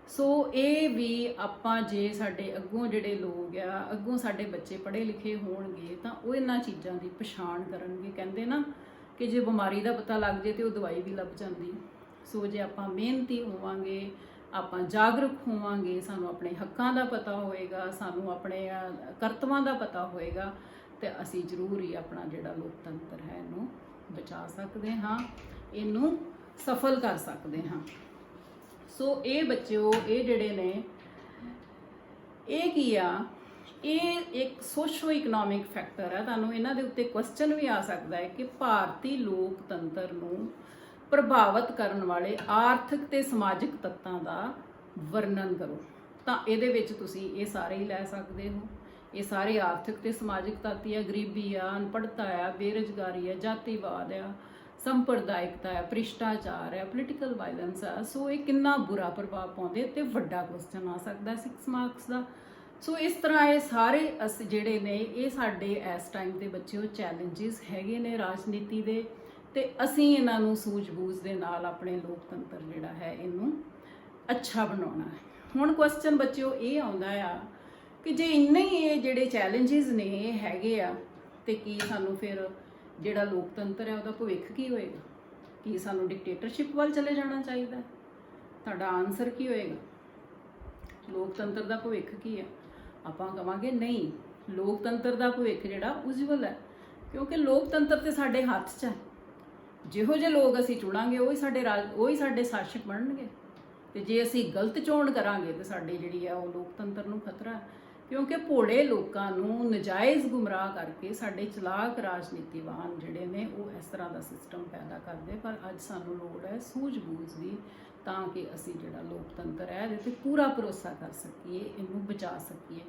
ਸੋ ਇਹ ਵੀ ਆਪਾਂ ਜੇ ਸਾਡੇ ਅੱਗੋਂ ਜਿਹੜੇ ਲੋਕ ਆ, ਅੱਗੋਂ ਸਾਡੇ ਬੱਚੇ ਪੜ੍ਹੇ ਲਿਖੇ ਹੋਣਗੇ ਤਾਂ ਉਹ ਇਹਨਾਂ ਚੀਜ਼ਾਂ ਦੀ ਪਛਾਣ ਕਰਨਗੇ। ਕਹਿੰਦੇ ਨਾ ਕਿ ਜੇ ਬਿਮਾਰੀ ਦਾ ਪਤਾ ਲੱਗ ਜੇ ਤੇ ਉਹ ਦਵਾਈ ਵੀ ਲੱਭ ਜਾਂਦੀ। ਸੋ ਜੇ ਆਪਾਂ ਮਿਹਨਤੀ ਹੋਵਾਂਗੇ, ਆਪਾਂ ਜਾਗਰੂਕ ਹੋਵਾਂਗੇ, ਸਾਨੂੰ ਆਪਣੇ ਹੱਕਾਂ ਦਾ ਪਤਾ ਹੋਏਗਾ, ਸਾਨੂੰ ਆਪਣੇ ਕਰਤੱਵਾਂ ਦਾ ਪਤਾ ਹੋਏਗਾ, ਤੇ ਅਸੀਂ ਜ਼ਰੂਰ ਹੀ ਆਪਣਾ ਜਿਹੜਾ ਲੋਕਤੰਤਰ ਹੈ ਇਹਨੂੰ ਬਚਾ ਸਕਦੇ ਹਾਂ, ਇਹਨੂੰ ਸਫਲ ਕਰ ਸਕਦੇ ਹਾਂ। ਸੋ ਇਹ ਬੱਚਿਓ, ਇਹ ਜਿਹੜੇ ਨੇ ਇਹ ਕੀ ਆ, ਇਹ ਇੱਕ ਸੋਸ਼ੋ ਇਕਨੋਮਿਕ ਫੈਕਟਰ ਹੈ। ਤੁਹਾਨੂੰ ਇਹਨਾਂ ਦੇ ਉੱਤੇ ਕੁਐਸਚਨ ਵੀ ਆ ਸਕਦਾ ਹੈ ਕਿ ਭਾਰਤੀ ਲੋਕਤੰਤਰ ਨੂੰ ਪ੍ਰਭਾਵਿਤ ਕਰਨ ਵਾਲੇ ਆਰਥਿਕ ਤੇ ਸਮਾਜਿਕ ਤੱਤਾਂ ਦਾ ਵਰਣਨ ਕਰੋ। ਤਾਂ ਇਹਦੇ ਵਿੱਚ ਤੁਸੀਂ ਇਹ ਸਾਰੇ ਹੀ ਲੈ ਸਕਦੇ ਹੋ। ਇਹ ਸਾਰੇ ਆਰਥਿਕ ਤੇ ਸਮਾਜਿਕ ਤੱਤ ਹੀ ਆ। ਗਰੀਬੀ ਆ, ਅਨਪੜ੍ਹਤਾ ਆ, ਬੇਰੁਜ਼ਗਾਰੀ ਆ, ਜਾਤੀਵਾਦ ਆ, ਸੰਪਰਦਾਇਕਤਾ ਹੈ, ਭ੍ਰਿਸ਼ਟਾਚਾਰ ਹੈ, ਪੋਲੀਟੀਕਲ ਵਾਇਲੈਂਸ ਹੈ। ਸੋ ਇਹ ਕਿੰਨਾ ਬੁਰਾ ਪ੍ਰਭਾਵ ਪਾਉਂਦੇ ਤੇ ਵੱਡਾ ਕੁਐਸਚਨ ਆ ਸਕਦਾ 6 ਮਾਰਕਸ ਦਾ। ਸੋ ਇਸ ਤਰ੍ਹਾਂ ਇਹ ਸਾਰੇ ਜਿਹੜੇ ਨੇ ਇਹ ਸਾਡੇ ਇਸ ਟਾਈਮ ਦੇ ਬੱਚਿਓ ਚੈਲੰਜਸ ਹੈਗੇ ਨੇ ਰਾਜਨੀਤੀ ਦੇ, ਤੇ ਅਸੀਂ ਇਹਨਾਂ ਨੂੰ ਸੂਝ-ਬੂਝ ਦੇ ਨਾਲ ਆਪਣੇ ਲੋਕਤੰਤਰ ਜਿਹੜਾ ਹੈ ਇਹਨੂੰ ਅੱਛਾ ਬਣਾਉਣਾ ਹੈ। ਹੁਣ ਕੁਐਸਚਨ ਬੱਚਿਓ ਇਹ ਆਉਂਦਾ ਆ ਕਿ ਜੇ ਇੰਨੇ ਹੀ ਇਹ ਜਿਹੜੇ ਚੈਲੰਜਸ ਨੇ ਇਹ ਹੈਗੇ ਆ, ਤੇ ਕੀ ਸਾਨੂੰ ਫਿਰ ਜਿਹੜਾ ਲੋਕਤੰਤਰ ਹੈ ਉਹਦਾ ਭਵਿੱਖ ਕੀ ਹੋਏਗਾ? ਕੀ ਸਾਨੂੰ ਡਿਕਟੇਟਰਸ਼ਿਪ ਵੱਲ ਚਲੇ ਜਾਣਾ ਚਾਹੀਦਾ? ਤੁਹਾਡਾ ਆਨਸਰ ਕੀ ਹੋਏਗਾ? ਲੋਕਤੰਤਰ ਦਾ ਭਵਿੱਖ ਕੀ ਹੈ? ਆਪਾਂ ਕਹਾਂਗੇ ਨਹੀਂ, ਲੋਕਤੰਤਰ ਦਾ ਭਵਿੱਖ ਜਿਹੜਾ ਉਜਵਲ ਹੈ, ਕਿਉਂਕਿ ਲੋਕਤੰਤਰ ਤੇ ਸਾਡੇ ਹੱਥ 'ਚ ਹੈ। ਜਿਹੋ ਜਿਹੇ ਲੋਕ ਅਸੀਂ ਚੁਣਾਂਗੇ ਉਹੀ ਸਾਡੇ ਸ਼ਾਸਕ ਬਣਨਗੇ, ਤੇ ਜੇ ਅਸੀਂ ਗਲਤ ਚੋਣ ਕਰਾਂਗੇ ਤੇ ਸਾਡੀ ਜਿਹੜੀ ਹੈ ਉਹ ਲੋਕਤੰਤਰ ਨੂੰ ਖਤਰਾ ਹੈ। ਕਿਉਂਕਿ ਭੋਲੇ ਲੋਕਾਂ ਨੂੰ ਨਜਾਇਜ਼ ਗੁੰਮਰਾਹ ਕਰਕੇ ਸਾਡੇ ਚਲਾਕ ਰਾਜਨੀਤੀਵਾਨ ਜਿਹੜੇ ਨੇ ਉਹ ਇਸ ਤਰ੍ਹਾਂ ਦਾ ਸਿਸਟਮ ਪੈਦਾ ਕਰਦੇ। ਪਰ ਅੱਜ ਸਾਨੂੰ ਲੋੜ ਹੈ ਸੂਝ-ਬੂਝ ਦੀ, ਤਾਂ ਕਿ ਅਸੀਂ ਜਿਹੜਾ ਲੋਕਤੰਤਰ ਹੈ ਇਹਦੇ 'ਤੇ ਪੂਰਾ ਭਰੋਸਾ ਕਰ ਸਕੀਏ, ਇਹਨੂੰ ਬਚਾ ਸਕੀਏ।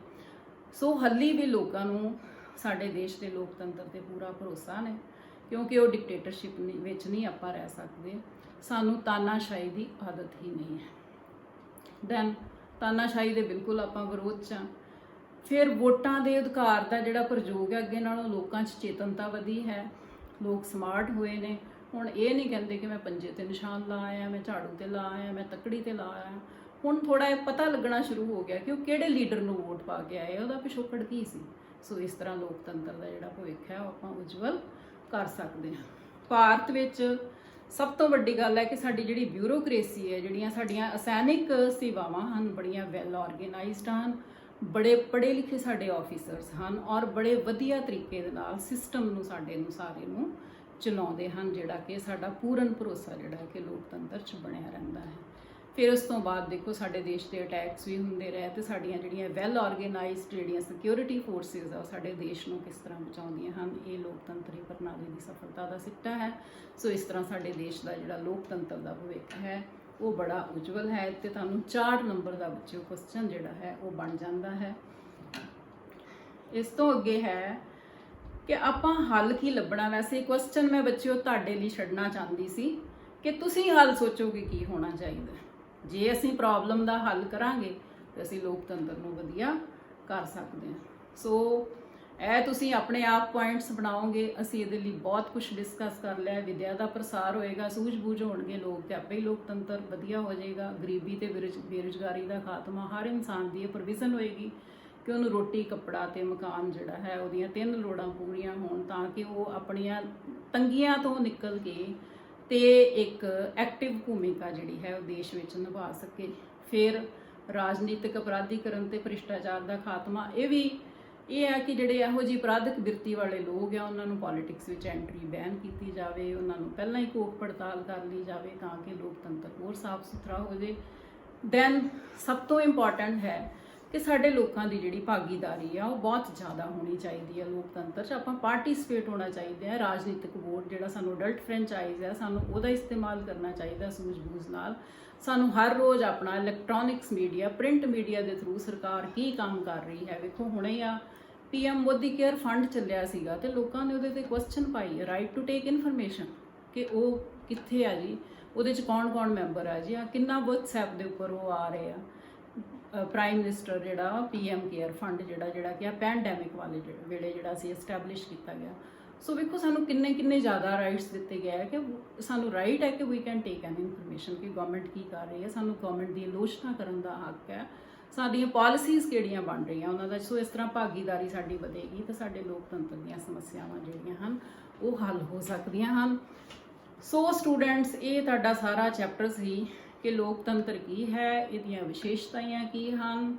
ਸੋ ਹਾਲੇ ਵੀ ਲੋਕਾਂ ਨੂੰ ਸਾਡੇ ਦੇਸ਼ ਦੇ ਲੋਕਤੰਤਰ 'ਤੇ ਪੂਰਾ ਭਰੋਸਾ ਨੇ, ਕਿਉਂਕਿ ਉਹ ਡਿਕਟੇਟਰਸ਼ਿਪ ਵਿੱਚ ਨਹੀਂ ਆਪਾਂ ਰਹਿ ਸਕਦੇ। ਸਾਨੂੰ ਤਾਨਾਸ਼ਾਹੀ ਦੀ ਆਦਤ ਹੀ ਨਹੀਂ ਹੈ। ਦੈਨ ਤਾਨਾਸ਼ਾਹੀ ਦੇ ਬਿਲਕੁਲ ਆਪਾਂ ਵਿਰੋਧ 'ਚ ਹਾਂ। ਫਿਰ ਵੋਟਾਂ ਦੇ ਅਧਿਕਾਰ ਦਾ ਜਿਹੜਾ ਪ੍ਰਯੋਗ ਹੈ, ਅੱਗੇ ਨਾਲੋਂ ਲੋਕਾਂ 'ਚ ਚੇਤਨਤਾ ਵਧੀ ਹੈ, ਲੋਕ ਸਮਾਰਟ ਹੋਏ ਨੇ। ਹੁਣ ਇਹ ਨਹੀਂ ਕਹਿੰਦੇ ਕਿ ਮੈਂ ਪੰਜੇ ਤੇ ਨਿਸ਼ਾਨ ਲਾ ਆਇਆ, ਮੈਂ ਝਾੜੂ ਤੇ ਲਾ ਆਇਆ, ਮੈਂ ਤੱਕੜੀ ਤੇ ਲਾ ਆਇਆ। ਹੁਣ ਥੋੜਾ ਇਹ ਪਤਾ ਲੱਗਣਾ ਸ਼ੁਰੂ ਹੋ ਗਿਆ ਕਿ ਉਹ ਕਿਹੜੇ ਲੀਡਰ ਨੂੰ ਵੋਟ ਪਾ ਕੇ ਆਏ, ਉਹਦਾ ਪਿਛੋਕੜ ਕੀ ਸੀ। ਸੋ ਇਸ ਤਰ੍ਹਾਂ ਲੋਕਤੰਤਰ ਦਾ ਜਿਹੜਾ ਭਵਿੱਖ ਹੈ ਉਹ ਆਪਾਂ ਉਜਵਲ ਕਰ ਸਕਦੇ ਹਾਂ। ਭਾਰਤ ਵਿੱਚ ਸਭ ਤੋਂ ਵੱਡੀ ਗੱਲ ਹੈ ਕਿ ਸਾਡੀ ਜਿਹੜੀ ਬਿਊਰੋਕ੍ਰੇਸੀ ਹੈ, ਜਿਹੜੀਆਂ ਸਾਡੀਆਂ ਅਸੈਨਿਕ ਸੇਵਾਵਾਂ ਹਨ, ਬੜੀਆਂ ਵੈਲ ਆਰਗੇਨਾਈਜ਼ਡ ਹਨ, ਬੜੇ ਪੜ੍ਹੇ ਲਿਖੇ ਸਾਡੇ ਆਫੀਸਰਸ ਹਨ, ਔਰ ਬੜੇ ਵਧੀਆ ਤਰੀਕੇ ਦੇ ਨਾਲ ਸਿਸਟਮ ਨੂੰ ਸਾਰੇ ਨੂੰ ਚਲਾਉਂਦੇ ਹਨ, ਜਿਹੜਾ ਕਿ ਸਾਡਾ ਪੂਰਨ ਭਰੋਸਾ ਜਿਹੜਾ ਕਿ ਲੋਕਤੰਤਰ 'ਚ ਬਣਿਆ ਰਹਿੰਦਾ ਹੈ। ਫਿਰ ਉਸ ਤੋਂ ਬਾਅਦ ਦੇਖੋ ਸਾਡੇ ਦੇਸ਼ ਦੇ ਅਟੈਕਸ ਵੀ ਹੁੰਦੇ ਰਹੇ, ਤੇ ਸਾਡੀਆਂ ਜਿਹੜੀਆਂ ਵੈਲ ਆਰਗੇਨਾਈਜ਼ਡ ਜਿਹੜੀਆਂ ਸਿਕਿਉਰਿਟੀ ਫੋਰਸਿਸ ਆ ਉਹ ਸਾਡੇ ਦੇਸ਼ ਨੂੰ ਕਿਸ ਤਰ੍ਹਾਂ ਬਚਾਉਂਦੀਆਂ ਹਨ। ਇਹ ਲੋਕਤੰਤਰੀ ਪ੍ਰਣਾਲੀ ਦੀ ਸਫਲਤਾ ਦਾ ਸਿੱਟਾ ਹੈ। ਸੋ ਇਸ ਤਰ੍ਹਾਂ ਸਾਡੇ ਦੇਸ਼ ਦਾ ਜਿਹੜਾ ਲੋਕਤੰਤਰ ਦਾ ਭਵਿੱਖ ਹੈ ਉਹ ਬੜਾ ਉਜਵਲ ਹੈ। ਤੇ ਤੁਹਾਨੂੰ 4 ਨੰਬਰ ਦਾ ਬੱਚਿਓ ਕੁਐਸਚਨ ਜਿਹੜਾ ਹੈ ਉਹ ਬਣ ਜਾਂਦਾ ਹੈ। ਇਸ ਤੋਂ ਅੱਗੇ ਹੈ ਕਿ ਆਪਾਂ ਹੱਲ ਕੀ ਲੱਭਣਾ। ਵੈਸੇ ਕੁਐਸਚਨ ਮੈਂ ਬੱਚਿਓ ਤੁਹਾਡੇ ਲਈ ਛੱਡਣਾ ਚਾਹੁੰਦੀ ਸੀ ਕਿ ਤੁਸੀਂ ਹੱਲ ਸੋਚੋਗੇ ਕੀ ਹੋਣਾ ਚਾਹੀਦਾ। ਜੇ ਅਸੀਂ ਪ੍ਰੋਬਲਮ ਦਾ ਹੱਲ ਕਰਾਂਗੇ ਤੇ ਅਸੀਂ ਲੋਕਤੰਤਰ ਨੂੰ ਵਧੀਆ ਕਰ ਸਕਦੇ ਹਾਂ। ਸੋ ਇਹ ਤੁਸੀਂ ਆਪਣੇ ਆਪ ਪੁਆਇੰਟਸ ਬਣਾਓਗੇ। ਅਸੀਂ ਇਹਦੇ ਲਈ ਬਹੁਤ ਕੁਝ ਡਿਸਕਸ ਕਰ ਲਿਆ। ਵਿਦਿਆ ਦਾ ਪ੍ਰਸਾਰ ਹੋਏਗਾ, ਸੂਝ-ਬੂਝ ਹੋਣਗੇ ਲੋਕ, ਤੇ ਆਪੇ ਹੀ ਲੋਕਤੰਤਰ ਵਧੀਆ ਹੋ ਜਾਏਗਾ। ਗਰੀਬੀ ਤੇ ਬੇਰੁਜ਼ਗਾਰੀ ਦਾ ਖਾਤਮਾ, ਹਰ ਇਨਸਾਨ ਦੀ ਇਹ ਪ੍ਰੋਵੀਜ਼ਨ ਹੋਏਗੀ ਕਿ ਉਹਨੂੰ ਰੋਟੀ, ਕੱਪੜਾ ਤੇ ਮਕਾਨ ਜਿਹੜਾ ਹੈ ਉਹਦੀਆਂ 3 ਲੋੜਾਂ ਪੂਰੀਆਂ ਹੋਣ, ਤਾਂ ਕਿ ਉਹ ਆਪਣੀਆਂ ਤੰਗੀਆਂ ਤੋਂ ਨਿਕਲ ਕੇ ਤੇ ਇੱਕ ਐਕਟਿਵ ਭੂਮਿਕਾ ਜਿਹੜੀ ਹੈ ਉਹ ਦੇਸ਼ ਵਿੱਚ ਨਿਭਾ ਸਕੇ। ਫਿਰ ਰਾਜਨੀਤਿਕ ਅਪਰਾਧੀਕਰਨ ਤੇ ਭ੍ਰਿਸ਼ਟਾਚਾਰ ਦਾ ਖਾਤਮਾ। ਇਹ ਹੈ ਕਿ ਜਿਹੜੇ ਇਹੋ ਜਿਹੀ ਅਪਰਾਧਿਕ ਬਿਰਤੀ ਵਾਲੇ ਲੋਕ ਆ ਉਹਨਾਂ ਨੂੰ ਪੋਲੀਟਿਕਸ ਵਿੱਚ ਐਂਟਰੀ ਬੈਨ ਕੀਤੀ ਜਾਵੇ, ਉਹਨਾਂ ਨੂੰ ਪਹਿਲਾਂ ਹੀ ਘੋਖ ਪੜਤਾਲ ਕਰ ਲਈ ਜਾਵੇ, ਤਾਂ ਕਿ ਲੋਕਤੰਤਰ ਹੋਰ ਸਾਫ਼ ਸੁਥਰਾ ਹੋ ਜਾਏ। ਦੈਨ ਸਭ ਤੋਂ ਇੰਪੋਰਟੈਂਟ ਹੈ ਕਿ ਸਾਡੇ ਲੋਕਾਂ ਦੀ ਜਿਹੜੀ ਭਾਗੀਦਾਰੀ ਆ ਉਹ ਬਹੁਤ ਜ਼ਿਆਦਾ ਹੋਣੀ ਚਾਹੀਦੀ ਹੈ ਲੋਕਤੰਤਰ 'ਚ। ਆਪਾਂ ਪਾਰਟਿਸਿਪੇਟ ਹੋਣਾ ਚਾਹੀਦਾ ਹੈ। ਰਾਜਨੀਤਿਕ ਵੋਟ ਜਿਹੜਾ ਸਾਨੂੰ ਅਡਲਟ ਫਰੈਂਚਾਈਜ਼ ਹੈ, ਸਾਨੂੰ ਉਹਦਾ ਇਸਤੇਮਾਲ ਕਰਨਾ ਚਾਹੀਦਾ ਸੂਝ-ਬੂਝ ਨਾਲ। ਸਾਨੂੰ ਹਰ ਰੋਜ਼ ਆਪਣਾ ਇਲੈਕਟ੍ਰੋਨਿਕਸ ਮੀਡੀਆ, ਪ੍ਰਿੰਟ ਮੀਡੀਆ ਦੇ ਥਰੂ ਸਰਕਾਰ ਕੀ ਕੰਮ ਕਰ ਰਹੀ ਹੈ। ਵੇਖੋ ਹੁਣੇ ਆ PM ਮੋਦੀ ਕੇਅਰ ਫੰਡ ਚੱਲਿਆ ਸੀਗਾ, ਤੇ ਲੋਕਾਂ ਨੇ ਉਹਦੇ ਤੇ ਕੁਐਸਚਨ ਪਾਈ, ਰਾਈਟ ਟੂ ਟੇਕ ਇਨਫੋਰਮੇਸ਼ਨ, ਕਿ ਉਹ ਕਿੱਥੇ ਆ ਜੀ, ਉਹਦੇ 'ਚ ਕੌਣ-ਕੌਣ ਮੈਂਬਰ ਆ ਜੀ, ਆ ਕਿੰਨਾ WhatsApp ਦੇ ਉੱਪਰ ਉਹ ਆ ਰਹੇ ਆ। ਪ੍ਰਾਈਮ ਮਿਨਿਸਟਰ ਜਿਹੜਾ PM ਕੇਅਰ ਫੰਡ ਜਿਹੜਾ ਕਿ ਆ ਪੈਂਡੈਮਿਕ ਵਾਲੇ ਵੇਲੇ ਜਿਹੜਾ ਸੀ ਐਸਟੈਬਲਿਸ਼ ਕੀਤਾ ਗਿਆ। ਸੋ ਵੇਖੋ ਸਾਨੂੰ ਕਿੰਨੇ ਜ਼ਿਆਦਾ ਰਾਈਟਸ ਦਿੱਤੇ ਗਏ ਹੈ ਕਿ ਸਾਨੂੰ ਰਾਈਟ ਹੈ ਕਿ we can take an information ਕਿ ਗਵਰਨਮੈਂਟ ਕੀ ਕਰ ਰਹੀ ਹੈ। ਸਾਨੂੰ ਗਵਰਨਮੈਂਟ ਦੀ ਆਲੋਚਨਾ ਕਰਨ ਦਾ ਹੱਕ ਹੈ। ਸਾਡੀਆਂ ਪਾਲਿਸੀਜ਼ ਕਿਹੜੀਆਂ ਬਣ ਰਹੀਆਂ ਉਹਨਾਂ ਦਾ। ਸੋ ਇਸ ਤਰ੍ਹਾਂ ਭਾਗੀਦਾਰੀ ਸਾਡੀ ਵਧੇਗੀ ਤਾਂ ਸਾਡੇ ਲੋਕਤੰਤਰ ਦੀਆਂ ਸਮੱਸਿਆਵਾਂ ਜਿਹੜੀਆਂ ਹਨ ਉਹ ਹੱਲ ਹੋ ਸਕਦੀਆਂ ਹਨ। ਸੋ ਸਟੂਡੈਂਟਸ, ਇਹ ਤੁਹਾਡਾ ਸਾਰਾ ਚੈਪਟਰ ਸੀ ਕਿ ਲੋਕਤੰਤਰ ਕੀ ਹੈ, ਇਹਦੀਆਂ ਵਿਸ਼ੇਸ਼ਤਾਵਾਂ ਕੀ ਹਨ,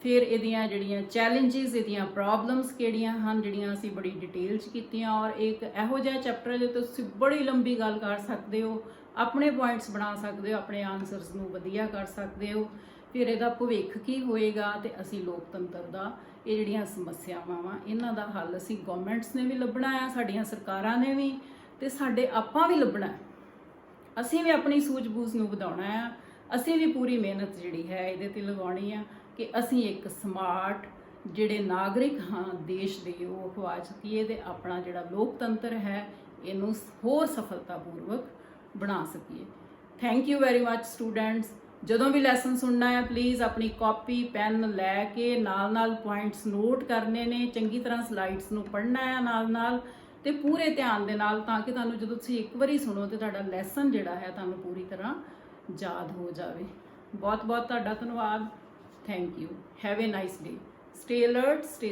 ਫਿਰ ਇਹਦੀਆਂ ਜਿਹੜੀਆਂ ਚੈਲੰਜਸ, ਇਹਦੀਆਂ ਪ੍ਰੋਬਲਮਸ ਕਿਹੜੀਆਂ ਹਨ, ਜਿਹੜੀਆਂ ਅਸੀਂ ਬੜੀ ਡਿਟੇਲ 'ਚ ਕੀਤੀਆਂ। ਔਰ ਇੱਕ ਇਹੋ ਜਿਹਾ ਚੈਪਟਰ ਜੇ ਤੁਸੀਂ ਬੜੀ ਲੰਬੀ ਗੱਲ ਕਰ ਸਕਦੇ ਹੋ, ਆਪਣੇ ਪੁਆਇੰਟਸ ਬਣਾ ਸਕਦੇ ਹੋ, ਆਪਣੇ ਆਨਸਰਸ ਨੂੰ ਵਧੀਆ ਕਰ ਸਕਦੇ ਹੋ। ਫਿਰ ਇਹਦਾ ਭਵਿੱਖ ਕੀ ਹੋਏਗਾ, ਤੇ ਅਸੀਂ ਲੋਕਤੰਤਰ ਦਾ ਇਹ ਜਿਹੜੀਆਂ ਸਮੱਸਿਆਵਾਂ ਵਾ ਇਹਨਾਂ ਦਾ ਹੱਲ ਅਸੀਂ ਗਵਰਨਮੈਂਟਸ ਨੇ ਵੀ ਲੱਭਣਾ ਆ, ਸਾਡੀਆਂ ਸਰਕਾਰਾਂ ਨੇ ਵੀ, ਤੇ ਸਾਡੇ ਆਪਾਂ ਵੀ ਲੱਭਣਾ। ਅਸੀਂ ਵੀ ਆਪਣੀ ਸੂਝ-ਬੂਝ ਨੂੰ ਵਧਾਉਣਾ ਆ। ਅਸੀਂ ਵੀ ਪੂਰੀ ਮਿਹਨਤ ਜਿਹੜੀ ਹੈ ਇਹਦੇ 'ਤੇ ਲਗਾਉਣੀ ਆ ਕਿ ਅਸੀਂ ਇੱਕ ਸਮਾਰਟ, ਜਿਹੜੇ ਨਾਗਰਿਕ ਹਾਂ ਦੇਸ਼ ਦੇ ਉਹ ਅਖਵਾ ਸਕੀਏ ਤੇ ਆਪਣਾ ਜਿਹੜਾ ਲੋਕਤੰਤਰ ਹੈ ਇਹਨੂੰ ਹੋਰ ਸਫਲਤਾਪੂਰਵਕ ਬਣਾ ਸਕੀਏ। Thank you very much students. ਜਦੋਂ ਵੀ ਲੈਸਨ ਸੁਣਨਾ ਹੈ ਪਲੀਜ਼ ਆਪਣੀ ਕਾਪੀ ਪੈਨ ਲੈ ਕੇ ਨਾਲ ਪੁਆਇੰਟਸ ਨੋਟ ਕਰਨੇ ਨੇ, ਚੰਗੀ ਤਰ੍ਹਾਂ ਸਲਾਈਡਸ ਨੂੰ ਪੜ੍ਹਨਾ ਹੈ ਨਾਲ ਤੇ ਪੂਰੇ ਧਿਆਨ ਦੇ ਨਾਲ, ਤਾਂ ਕਿ ਤੁਹਾਨੂੰ ਜਦੋਂ ਤੁਸੀਂ ਇੱਕ ਵਾਰੀ ਸੁਣੋ ਤੇ ਤੁਹਾਡਾ ਲੈਸਨ ਜਿਹੜਾ ਹੈ ਤੁਹਾਨੂੰ ਪੂਰੀ ਤਰ੍ਹਾਂ ਯਾਦ ਹੋ ਜਾਵੇ। ਬਹੁਤ ਬਹੁਤ ਤੁਹਾਡਾ ਧੰਨਵਾਦ। Thank you. Have a nice day. Stay alert, stay